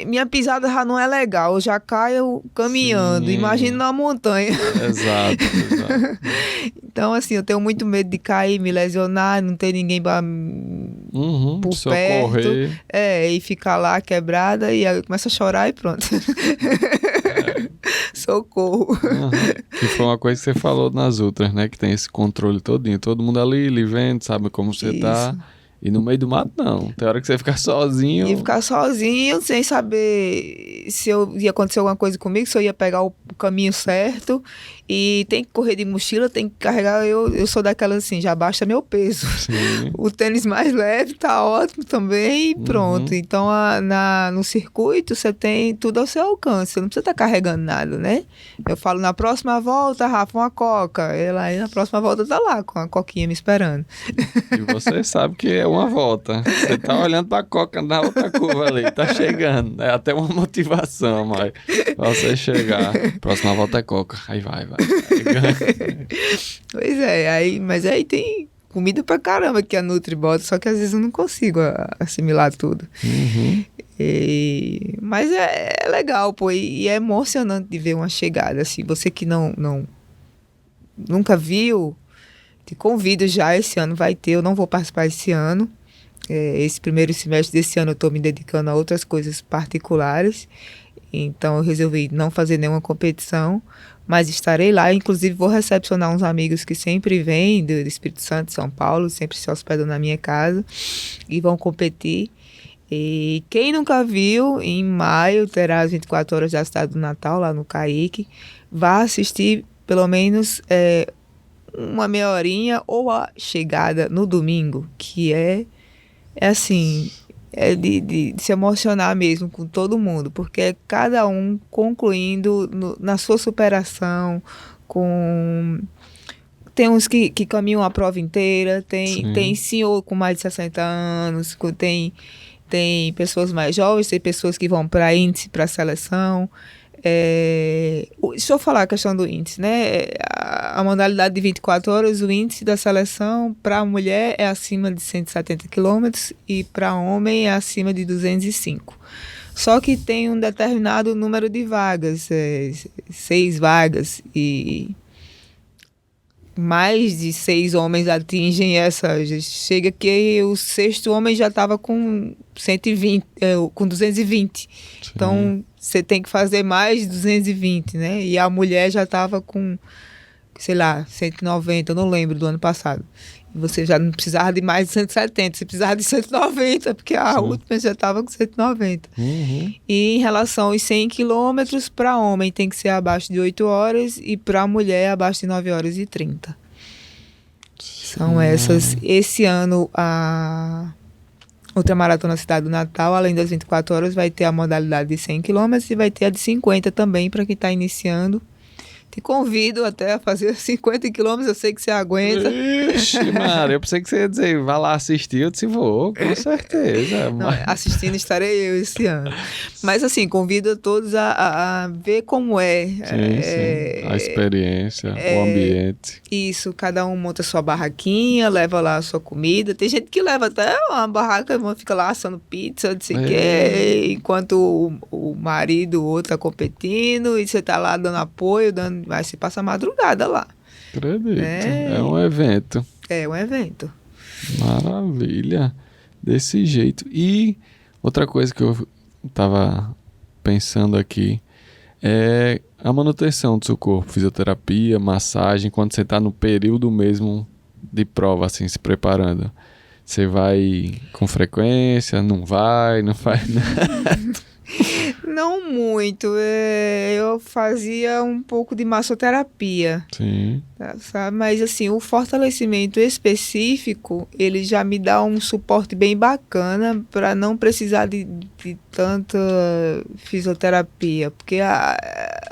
minha pisada já não é legal. Eu já caio caminhando. Sim. Imagina na montanha. Exato. Então, assim, eu tenho muito medo de cair, me lesionar, não ter ninguém pra... por socorrer. perto. E ficar lá quebrada e aí começa a chorar e pronto. Socorro. Que foi uma coisa que você falou nas outras, né? Que tem esse controle todinho. Todo mundo ali, lhe vendo, sabe como você tá. E no meio do mato, não. Tem hora que você fica sozinho. Ia ficar sozinho, sem saber se ia acontecer alguma coisa comigo, se eu ia pegar o o caminho certo e tem que correr de mochila, tem que carregar. Eu sou daquelas assim, já basta meu peso. Sim. O tênis mais leve tá ótimo também e pronto. Então, no circuito, você tem tudo ao seu alcance. Você não precisa estar carregando nada, né? Eu falo, na próxima volta, Rafa, uma coca. Ela aí, na próxima volta, tá lá com a coquinha me esperando. E você sabe que é uma volta. Você tá olhando pra coca na outra curva ali, tá chegando. É até uma motivação, mas pra você chegar. Próxima volta é coca. Aí vai. Pois é, mas aí tem comida pra caramba que a Nutri bota, só que às vezes eu não consigo assimilar tudo. Mas é legal, pô, e é emocionante de ver uma chegada, assim, você que nunca viu, te convido já, esse ano vai ter, eu não vou participar esse ano, esse primeiro semestre desse ano eu tô me dedicando a outras coisas particulares, então eu resolvi não fazer nenhuma competição, mas estarei lá, inclusive vou recepcionar uns amigos que sempre vêm do Espírito Santo, de São Paulo, sempre se hospedam na minha casa e vão competir. E quem nunca viu, em maio terá as 24 horas da Cidade do Natal lá no CAIC, vá assistir pelo menos uma meia horinha ou a chegada no domingo, que é assim... de se emocionar mesmo com todo mundo, porque é cada um concluindo na sua superação, tem uns que caminham a prova inteira, tem senhor com mais de 60 anos, tem pessoas mais jovens, tem pessoas que vão para índice, para seleção. Deixa eu falar a questão do índice, né? A modalidade de 24 horas, o índice da seleção para a mulher é acima de 170 quilômetros e para homem é acima de 205. Só que tem um determinado número de vagas, 6 vagas, e mais de 6 homens atingem essa. Chega que o sexto homem já estava com 120, com 220. Sim. Então, você tem que fazer mais de 220, né? E a mulher já estava com, sei lá, 190, eu não lembro do ano passado. E você já não precisava de mais de 170, você precisava de 190, porque a última já estava com 190. E em relação aos 100 quilômetros, para homem tem que ser abaixo de 8 horas e para mulher abaixo de 9 horas e 30. São essas. Esse ano, a Ultramaratona Cidade do Natal, além das 24 horas, vai ter a modalidade de 100 quilômetros e vai ter a de 50 também, para quem está iniciando. Te convido até a fazer 50 quilômetros, eu sei que você aguenta. Ixi, mano, eu pensei que você ia dizer, vai lá assistir, eu disse, vou, com certeza. Não, assistindo estarei eu esse ano. Mas assim, convido a todos a ver como é. Sim. A experiência, o ambiente. Isso, cada um monta sua barraquinha, leva lá a sua comida. Tem gente que leva até uma barraca, fica lá assando pizza, não sei o que, enquanto o marido, o outro tá competindo, e você tá lá dando apoio, mas você passa a madrugada lá. Acredito. É um evento. É um evento. Maravilha. Desse jeito. E outra coisa que eu tava pensando aqui é a manutenção do seu corpo. Fisioterapia, massagem, quando você tá no período mesmo de prova, assim, se preparando. Você vai com frequência? Não vai nada? Não muito. Eu fazia um pouco de massoterapia. Sim. Sabe? Mas assim, o fortalecimento específico, ele já me dá um suporte bem bacana para não precisar de tanta fisioterapia. Porque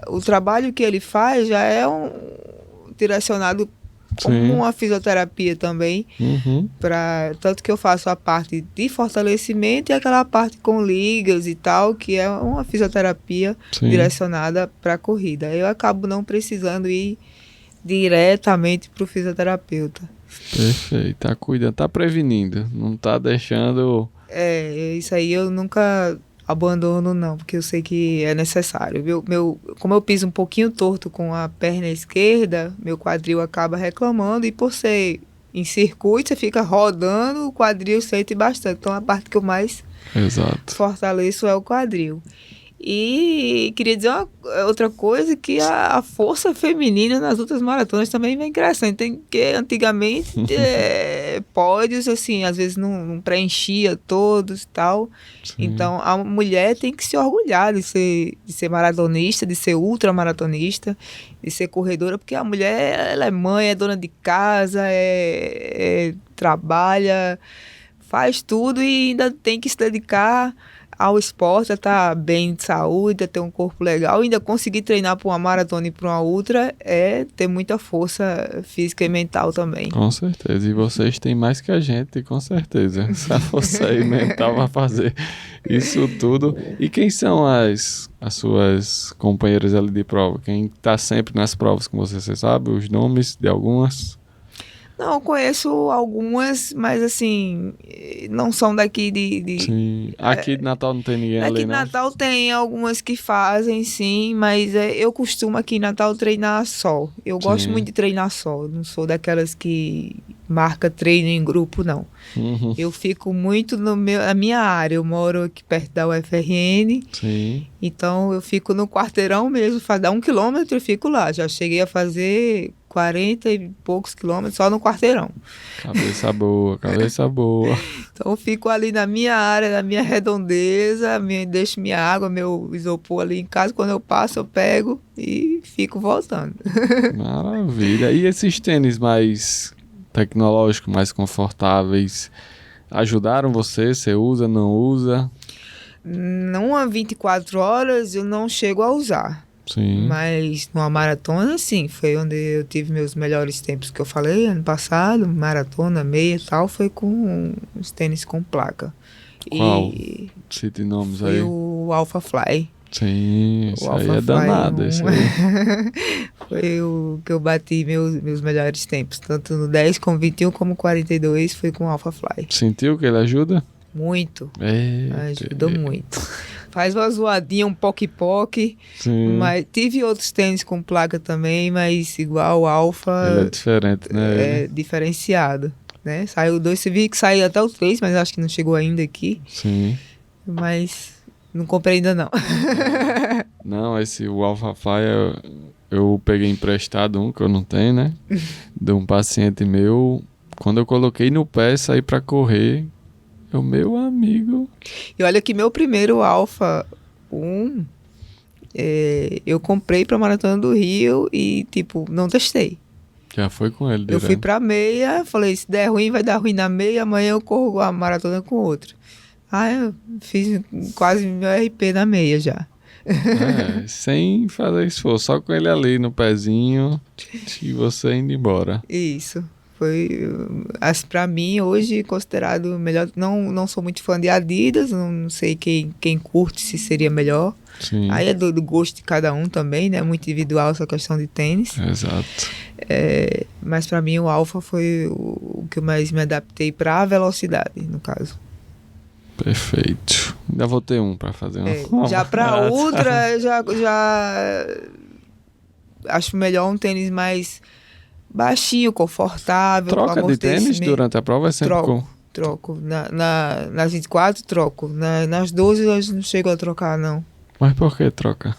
o trabalho que ele faz já é direcionado como uma fisioterapia também, tanto que eu faço a parte de fortalecimento e aquela parte com ligas e tal, que é uma fisioterapia direcionada para a corrida. Eu acabo não precisando ir diretamente para o fisioterapeuta. Perfeito, tá cuidando, tá prevenindo, não tá deixando... Isso aí eu nunca abandono não, porque eu sei que é necessário. Como eu piso um pouquinho torto com a perna esquerda, meu quadril acaba reclamando, e por ser em circuito, você fica rodando, o quadril sente bastante. Então a parte que eu mais fortaleço é o quadril. E queria dizer outra coisa, que a força feminina nas outras maratonas também vem crescendo. Tem que antigamente pódios, assim, às vezes não preenchia todos e tal. Sim. Então a mulher tem que se orgulhar de ser maratonista, de ser ultramaratonista, de ser corredora, porque a mulher, ela é mãe, é dona de casa, trabalha, faz tudo e ainda tem que se dedicar ao esporte, a estar bem de saúde, a ter um corpo legal, ainda conseguir treinar para uma maratona e para uma ultra, é ter muita força física e mental também. Com certeza, e vocês têm mais que a gente, com certeza, essa força aí mental para fazer isso tudo. E quem são as suas companheiras ali de prova? Quem está sempre nas provas com você sabe os nomes de algumas? Não, eu conheço algumas, mas assim, não são daqui de... Sim. Aqui de Natal não tem ninguém ali, Aqui em não? Natal tem algumas que fazem, sim, mas eu costumo aqui em Natal treinar só. Eu gosto muito de treinar só, eu não sou daquelas que marca treino em grupo, não. Uhum. Eu fico muito na minha área, eu moro aqui perto da UFRN, Sim. então eu fico no quarteirão mesmo, dá 1 quilômetro eu fico lá. Já cheguei a fazer 40 e poucos quilômetros só no quarteirão. Cabeça boa, cabeça boa. Então eu fico ali na minha área, na minha redondeza, deixo minha água, meu isopor ali em casa. Quando eu passo, eu pego e fico voltando. Maravilha. E esses tênis mais tecnológicos, mais confortáveis, ajudaram você? Você usa, não usa? Não há 24 horas eu não chego a usar. Sim. Mas numa maratona, sim, foi onde eu tive meus melhores tempos que eu falei, ano passado, maratona, meia e tal, foi com os tênis com placa. Qual? E Cite nomes foi aí. o Alpha Fly. Sim, isso O aí Alpha é danado, Fly esse 1. aí. Foi o que eu bati meus melhores tempos, tanto no 10 como 21 como 42, foi com o Alpha Fly. Sentiu que ele ajuda? Muito. Eita. Ajuda muito. Faz uma zoadinha, um poc-poc. Sim. Mas tive outros tênis com placa também, mas igual o Alpha Ele é diferente, né? é diferenciado, né? Saiu o 2, você viu que saiu até o 3, mas acho que não chegou ainda aqui. Sim. Mas não comprei ainda não. Não, o Alpha Fly eu peguei emprestado um que eu não tenho, né? De um paciente meu. Quando eu coloquei no pé, saí pra correr. Meu amigo. E olha que meu primeiro Alpha 1, eu comprei pra Maratona do Rio e, tipo, não testei. Já foi com ele, Eu fui pra meia, falei, se der ruim, vai dar ruim na meia, amanhã eu corro a maratona com outro. Eu fiz quase meu RP na meia já. Sem fazer esforço, só com ele ali no pezinho e você indo embora. Isso. Foi, pra mim, hoje, considerado melhor. Não sou muito fã de Adidas, não sei quem curte se seria melhor. Sim. Aí é do gosto de cada um também, né? Muito individual essa questão de tênis. Exato. Mas pra mim o Alpha foi o que eu mais me adaptei pra velocidade, no caso. Perfeito. Ainda vou ter um pra fazer uma já pra ultra, já acho melhor um tênis mais baixinho, confortável. Troca de tênis durante a prova? É sempre Troco. Nas 24, troco. Nas 12 eu não chego a trocar, não. Mas por que troca?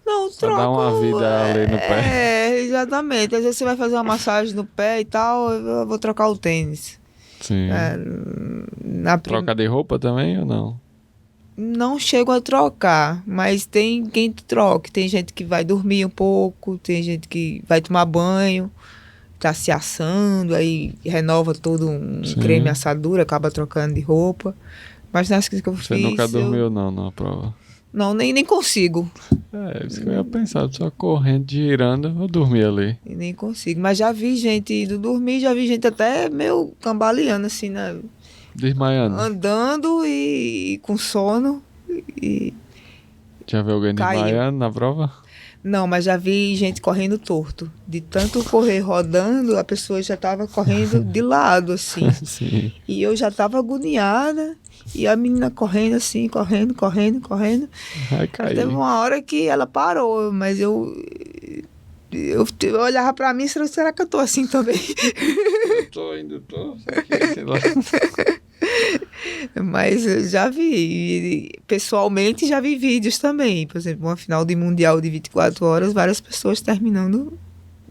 Não, só troco. Dá uma vida ali no pé. Exatamente. Às vezes você vai fazer uma massagem no pé e tal, eu vou trocar o tênis. Sim. Troca de roupa também ou não? Não chego a trocar, mas tem quem troque. Tem gente que vai dormir um pouco, tem gente que vai tomar banho, tá se assando, aí renova todo um creme assadura, acaba trocando de roupa. Mas nas que eu fiz... Você nunca dormiu não na prova? Não, nem consigo. Isso que eu ia pensar, só correndo, girando, eu dormi ali. E nem consigo, mas já vi gente indo dormir, já vi gente até meio cambaleando assim, né? Desmaiando. Andando e com sono. Já viu alguém desmaiando na prova? Não, mas já vi gente correndo torto. De tanto correr rodando, a pessoa já estava correndo de lado, assim. Sim. E eu já estava agoniada. E a menina correndo assim, correndo. Vai cair. Teve uma hora que ela parou, mas eu olhava pra mim e será que eu tô assim também? Eu tô. Sei lá. Mas eu já vi, e pessoalmente já vi vídeos também. Por exemplo, uma final de Mundial de 24 horas, várias pessoas terminando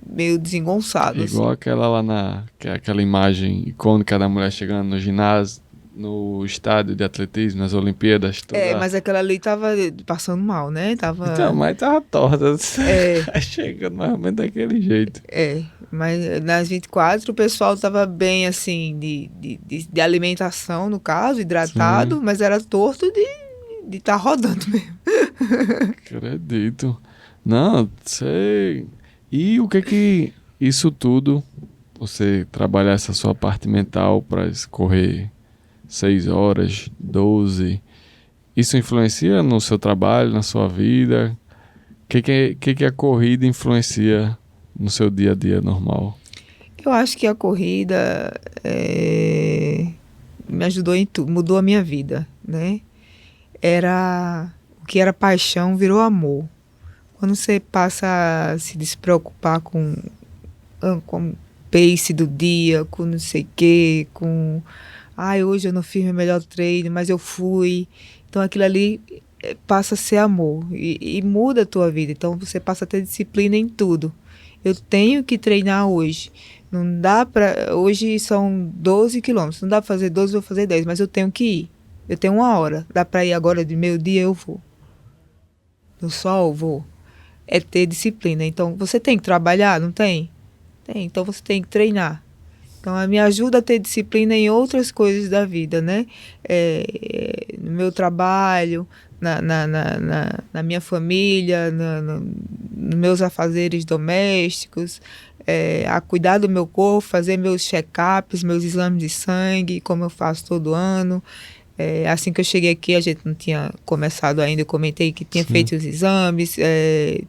meio desengonçadas. Igual aquela lá aquela imagem icônica da mulher chegando no ginásio, no estádio de atletismo, nas Olimpíadas. Mas aquela ali tava passando mal, né? Então, mas tava torta. É. Chegando mais ou menos daquele jeito. Mas nas 24 o pessoal tava bem, assim, de alimentação, no caso, hidratado, mas era torto de estar rodando mesmo. Acredito. Não, sei. E o que isso tudo, você trabalhar essa sua parte mental para correr 6 horas, 12, isso influencia no seu trabalho, na sua vida? O que a corrida influencia no seu dia a dia normal? Eu acho que a corrida me ajudou em tudo, mudou a minha vida, né? O que era paixão virou amor. Quando você passa a se despreocupar com o pace do dia, com não sei o quê, com... hoje eu não fiz meu melhor treino, mas eu fui. Então aquilo ali passa a ser amor e muda a tua vida. Então você passa a ter disciplina em tudo. Eu tenho que treinar hoje. Não dá para... Hoje são 12 quilômetros. Não dá para fazer 12, vou fazer 10, mas eu tenho que ir. Eu tenho 1 hora. Dá para ir agora de meio-dia, eu vou. No sol, eu vou. É ter disciplina. Então, você tem que trabalhar, não tem? Tem. Então, você tem que treinar. Então, me ajuda a ter disciplina em outras coisas da vida, né? No meu trabalho, na minha família, nos meus afazeres domésticos, a cuidar do meu corpo, fazer meus check-ups, meus exames de sangue, como eu faço todo ano. Assim que eu cheguei aqui, a gente não tinha começado ainda, eu comentei que tinha feito os exames,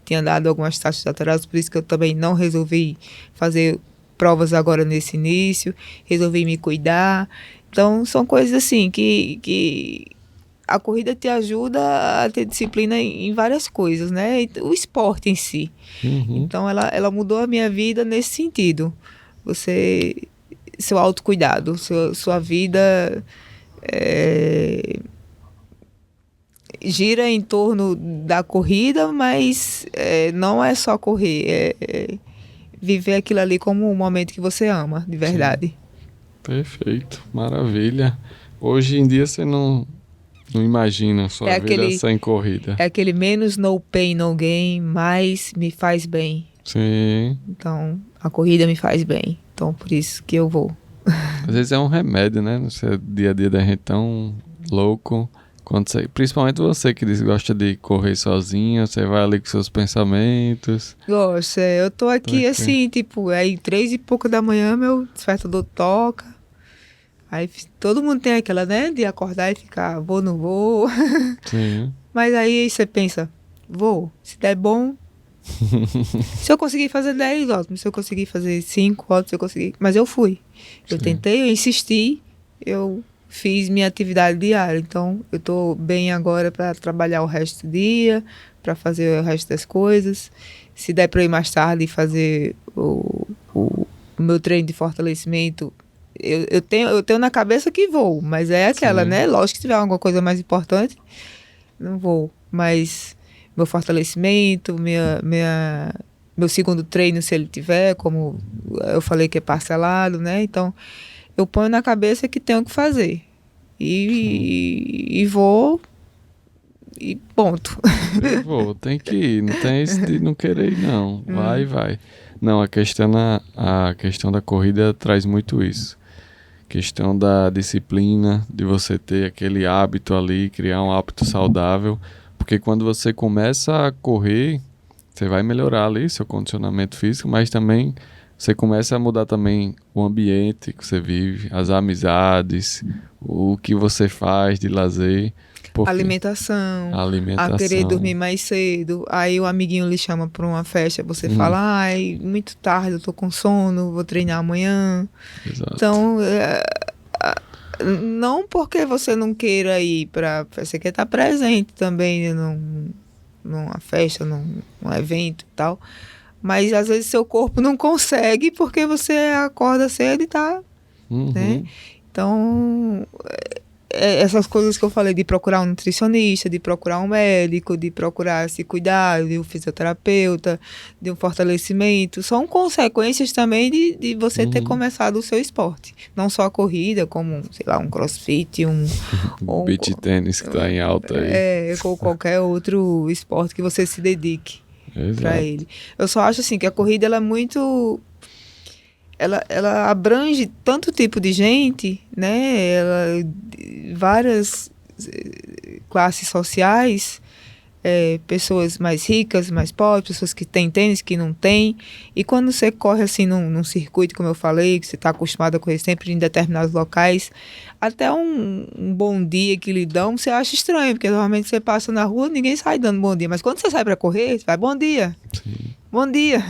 tinha dado algumas taxas de atraso, por isso que eu também não resolvi fazer provas agora nesse início, resolvi me cuidar. Então, são coisas assim que a corrida te ajuda a ter disciplina em várias coisas, né? O esporte em si. Uhum. Então, ela mudou a minha vida nesse sentido. Seu autocuidado, sua vida... gira em torno da corrida, mas não é só correr, viver aquilo ali como um momento que você ama, de verdade. Sim. Perfeito, maravilha. Hoje em dia você não imagina a sua vida sem corrida. É aquele menos no pain, no gain, mais me faz bem. Sim. Então, a corrida me faz bem. Então, por isso que eu vou. Às vezes é um remédio, né? No seu dia a dia da gente tão louco. Principalmente você que gosta de correr sozinha, você vai ali com seus pensamentos. Gosto, eu tô aqui assim, tipo, aí 3:00 da manhã meu despertador toca. Aí todo mundo tem aquela, né, de acordar e ficar, vou, não vou. Sim. Mas aí você pensa, vou, se der bom. Se eu conseguir fazer 10, ótimo. Se eu conseguir fazer 5, ótimo. Se eu conseguir... Mas eu fui. Eu tentei, eu insisti, eu fiz minha atividade diária. Então, eu tô bem agora para trabalhar o resto do dia, para fazer o resto das coisas. Se der para ir mais tarde e fazer o meu treino de fortalecimento, eu tenho na cabeça que vou, mas é aquela, né? Lógico que se tiver alguma coisa mais importante, não vou. Mas meu fortalecimento, meu segundo treino, se ele tiver, como eu falei que é parcelado, né? Então, eu ponho na cabeça que tenho que fazer. E vou... E ponto. Eu vou, tem que ir. Não tem isso de não querer ir, não. Vai. Não, a questão da corrida traz muito isso. Questão da disciplina, de você ter aquele hábito ali, criar um hábito saudável. Porque quando você começa a correr, você vai melhorar ali seu condicionamento físico, mas também você começa a mudar também o ambiente que você vive, as amizades, o que você faz de lazer. Alimentação, a querer dormir mais cedo. Aí o amiguinho lhe chama para uma festa, você fala, muito tarde, eu tô com sono, vou treinar amanhã. Exato. Então, não porque você não queira ir para... Você quer estar presente também, né, numa festa, num evento e tal. Mas às vezes seu corpo não consegue porque você acorda cedo e tá... Né? Então, essas coisas que eu falei, de procurar um nutricionista, de procurar um médico, de procurar se cuidar, de um fisioterapeuta, de um fortalecimento, são consequências também de você ter começado o seu esporte. Não só a corrida, como, sei lá, um crossfit, beach tênis que está em alta aí. Ou qualquer outro esporte que você se dedique para ele. Eu só acho assim que a corrida ela é muito... Ela abrange tanto tipo de gente, né? Várias classes sociais, pessoas mais ricas, mais pobres, pessoas que têm tênis, que não têm. E quando você corre assim num circuito, como eu falei, que você está acostumado a correr sempre em determinados locais, até um bom dia que lhe dão, você acha estranho, porque normalmente você passa na rua, ninguém sai dando bom dia. Mas quando você sai para correr, você vai bom dia. Sim. Bom dia.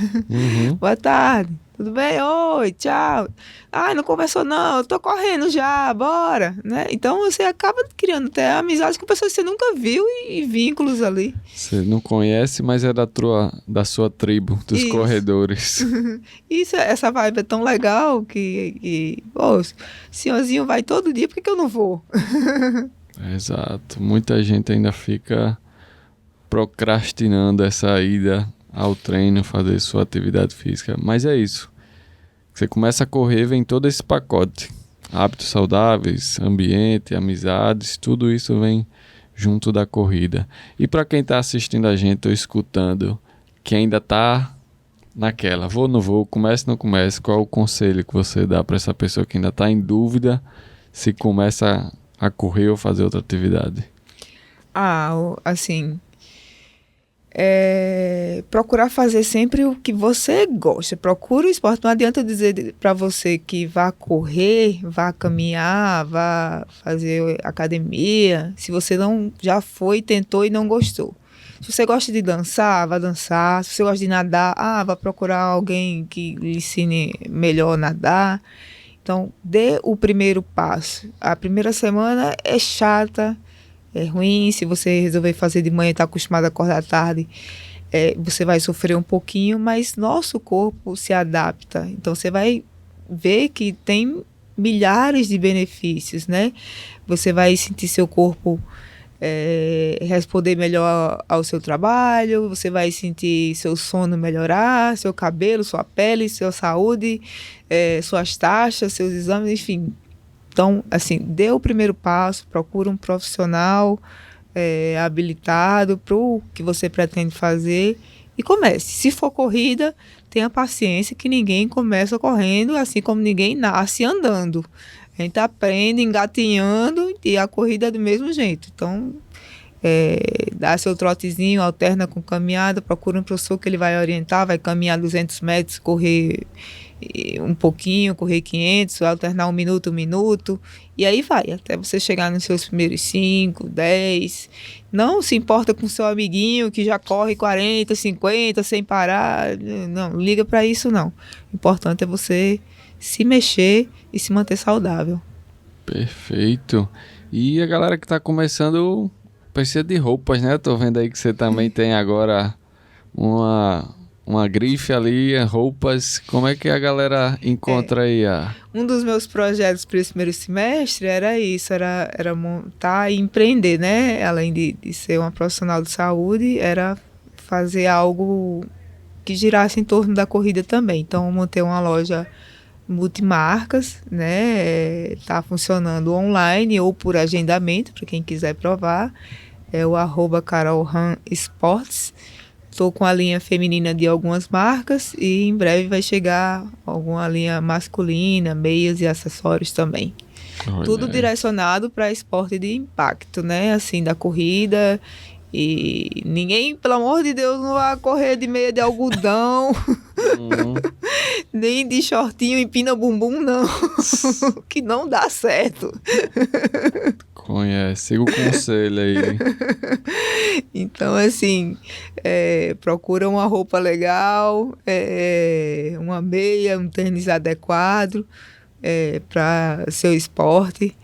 Boa tarde. Tudo bem? Oi, tchau. Não conversou não, eu tô correndo já, bora. Né? Então você acaba criando até amizades com pessoas que você nunca viu e vínculos ali. Você não conhece, mas é da sua tribo, dos corredores. Essa vibe é tão legal que o senhorzinho vai todo dia, por que eu não vou? Exato. Muita gente ainda fica procrastinando essa ida ao treino, fazer sua atividade física. Mas é isso. Você começa a correr, vem todo esse pacote. Hábitos saudáveis, ambiente, amizades, tudo isso vem junto da corrida. E para quem está assistindo a gente ou escutando, que ainda está naquela, vou ou não vou, comece ou não comece, qual é o conselho que você dá para essa pessoa que ainda está em dúvida se começa a correr ou fazer outra atividade? Assim... procurar fazer sempre o que você gosta. Procura o esporte. Não adianta dizer para você que vá correr, vá caminhar, vá fazer academia, se você não já foi, tentou e não gostou. Se você gosta de dançar, vá dançar. Se você gosta de nadar, vá procurar alguém que lhe ensine melhor a nadar. Então, dê o primeiro passo. A primeira semana é chata, é ruim. Se você resolver fazer de manhã e está acostumado a acordar tarde, você vai sofrer um pouquinho, mas nosso corpo se adapta. Então você vai ver que tem milhares de benefícios, né? Você vai sentir seu corpo responder melhor ao seu trabalho, você vai sentir seu sono melhorar, seu cabelo, sua pele, sua saúde, suas taxas, seus exames, enfim. Então, assim, dê o primeiro passo, procura um profissional habilitado para o que você pretende fazer e comece. Se for corrida, tenha paciência que ninguém começa correndo, assim como ninguém nasce andando. A gente aprende engatinhando e a corrida é do mesmo jeito. Então, dá seu trotezinho, alterna com caminhada, procura um professor que ele vai orientar, vai caminhar 200 metros, correr um pouquinho, correr 500, alternar um minuto, e aí vai, até você chegar nos seus primeiros 5, 10. Não se importa com seu amiguinho que já corre 40, 50 sem parar, não liga para isso não. O importante é você se mexer e se manter saudável. Perfeito. E a galera que está começando precisa de roupas, né? Tô vendo aí que você também tem agora uma grife ali, roupas. Como é que a galera encontra aí? Um dos meus projetos para esse primeiro semestre era isso, era montar e empreender, né? Além de ser uma profissional de saúde, era fazer algo que girasse em torno da corrida também. Então, eu montei uma loja multimarcas, né? Tá funcionando online ou por agendamento, para quem quiser provar. É o @carolhan_esportes. Estou com a linha feminina de algumas marcas e em breve vai chegar alguma linha masculina, meias e acessórios também. Olha. Tudo direcionado para esporte de impacto, né? Assim, da corrida. E ninguém, pelo amor de Deus, não vai correr de meia de algodão, nem de shortinho e pina bumbum, não. Que não dá certo. Conhece, siga o conselho aí. Então, assim, procura uma roupa legal, uma meia, um tênis adequado para seu esporte.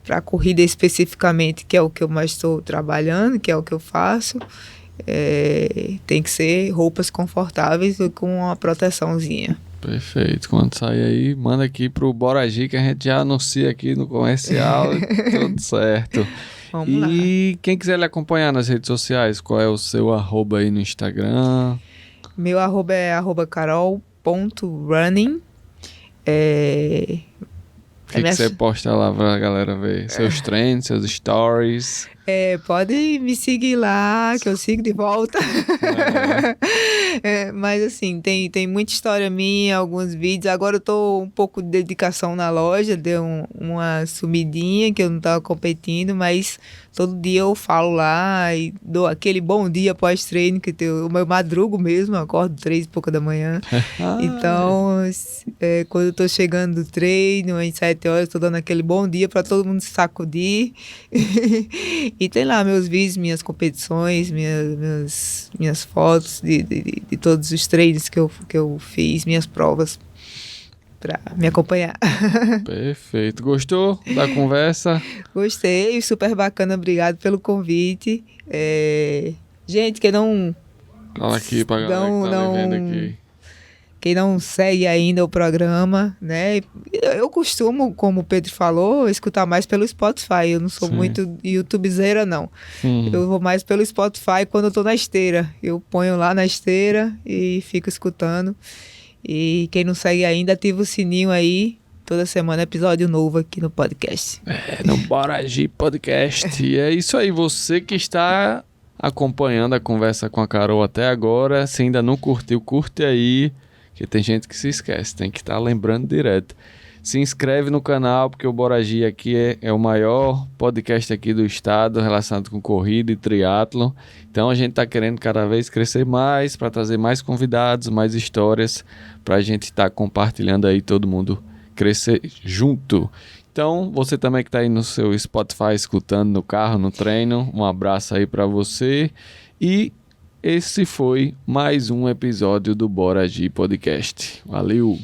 Para a corrida especificamente, que é o que eu mais estou trabalhando, que é o que eu faço, tem que ser roupas confortáveis e com uma proteçãozinha. Perfeito. Quando sair aí, manda aqui pro Bora Agir, que a gente já anuncia aqui no comercial. Tudo certo. Vamos lá. E quem quiser lhe acompanhar nas redes sociais, qual é o seu arroba aí no Instagram? Meu arroba é @carol.running. O que você posta lá pra galera ver? Seus trends, seus stories. Pode me seguir lá, que eu sigo de volta. Mas assim, tem muita história minha, alguns vídeos. Agora eu tô um pouco de dedicação na loja, deu uma sumidinha que eu não tava competindo, mas todo dia eu falo lá e dou aquele bom dia pós-treino, que eu madrugo mesmo, eu acordo 3 e pouca da manhã. Então, quando eu tô chegando do treino, às 7 horas, tô dando aquele bom dia para todo mundo se sacudir. E tem lá meus vídeos, minhas competições, minhas fotos de todos os treinos que eu fiz, minhas provas, para me acompanhar. Perfeito. Gostou da conversa? Gostei, super bacana, obrigado pelo convite. Gente, quem não... Fala aqui pra galera que tá me vendo aqui. Quem não segue ainda o programa, né? Eu costumo, como o Pedro falou, escutar mais pelo Spotify. Eu não sou muito youtubezeira, não. Eu vou mais pelo Spotify quando eu tô na esteira. Eu ponho lá na esteira e fico escutando. E quem não segue ainda, ativa o sininho aí. Toda semana episódio novo aqui no podcast. No Bora Agir Podcast. E é isso aí, você que está acompanhando a conversa com a Carol até agora, se ainda não curtiu, curte aí. Porque tem gente que se esquece, tem que estar lembrando direto. Se inscreve no canal, porque o Bora Agir aqui é o maior podcast aqui do estado relacionado com corrida e triatlon. Então a gente está querendo cada vez crescer mais, para trazer mais convidados, mais histórias, para a gente estar compartilhando aí, todo mundo crescer junto. Então, você também que está aí no seu Spotify, escutando no carro, no treino, um abraço aí para você. E esse foi mais um episódio do Bora Agir Podcast. Valeu!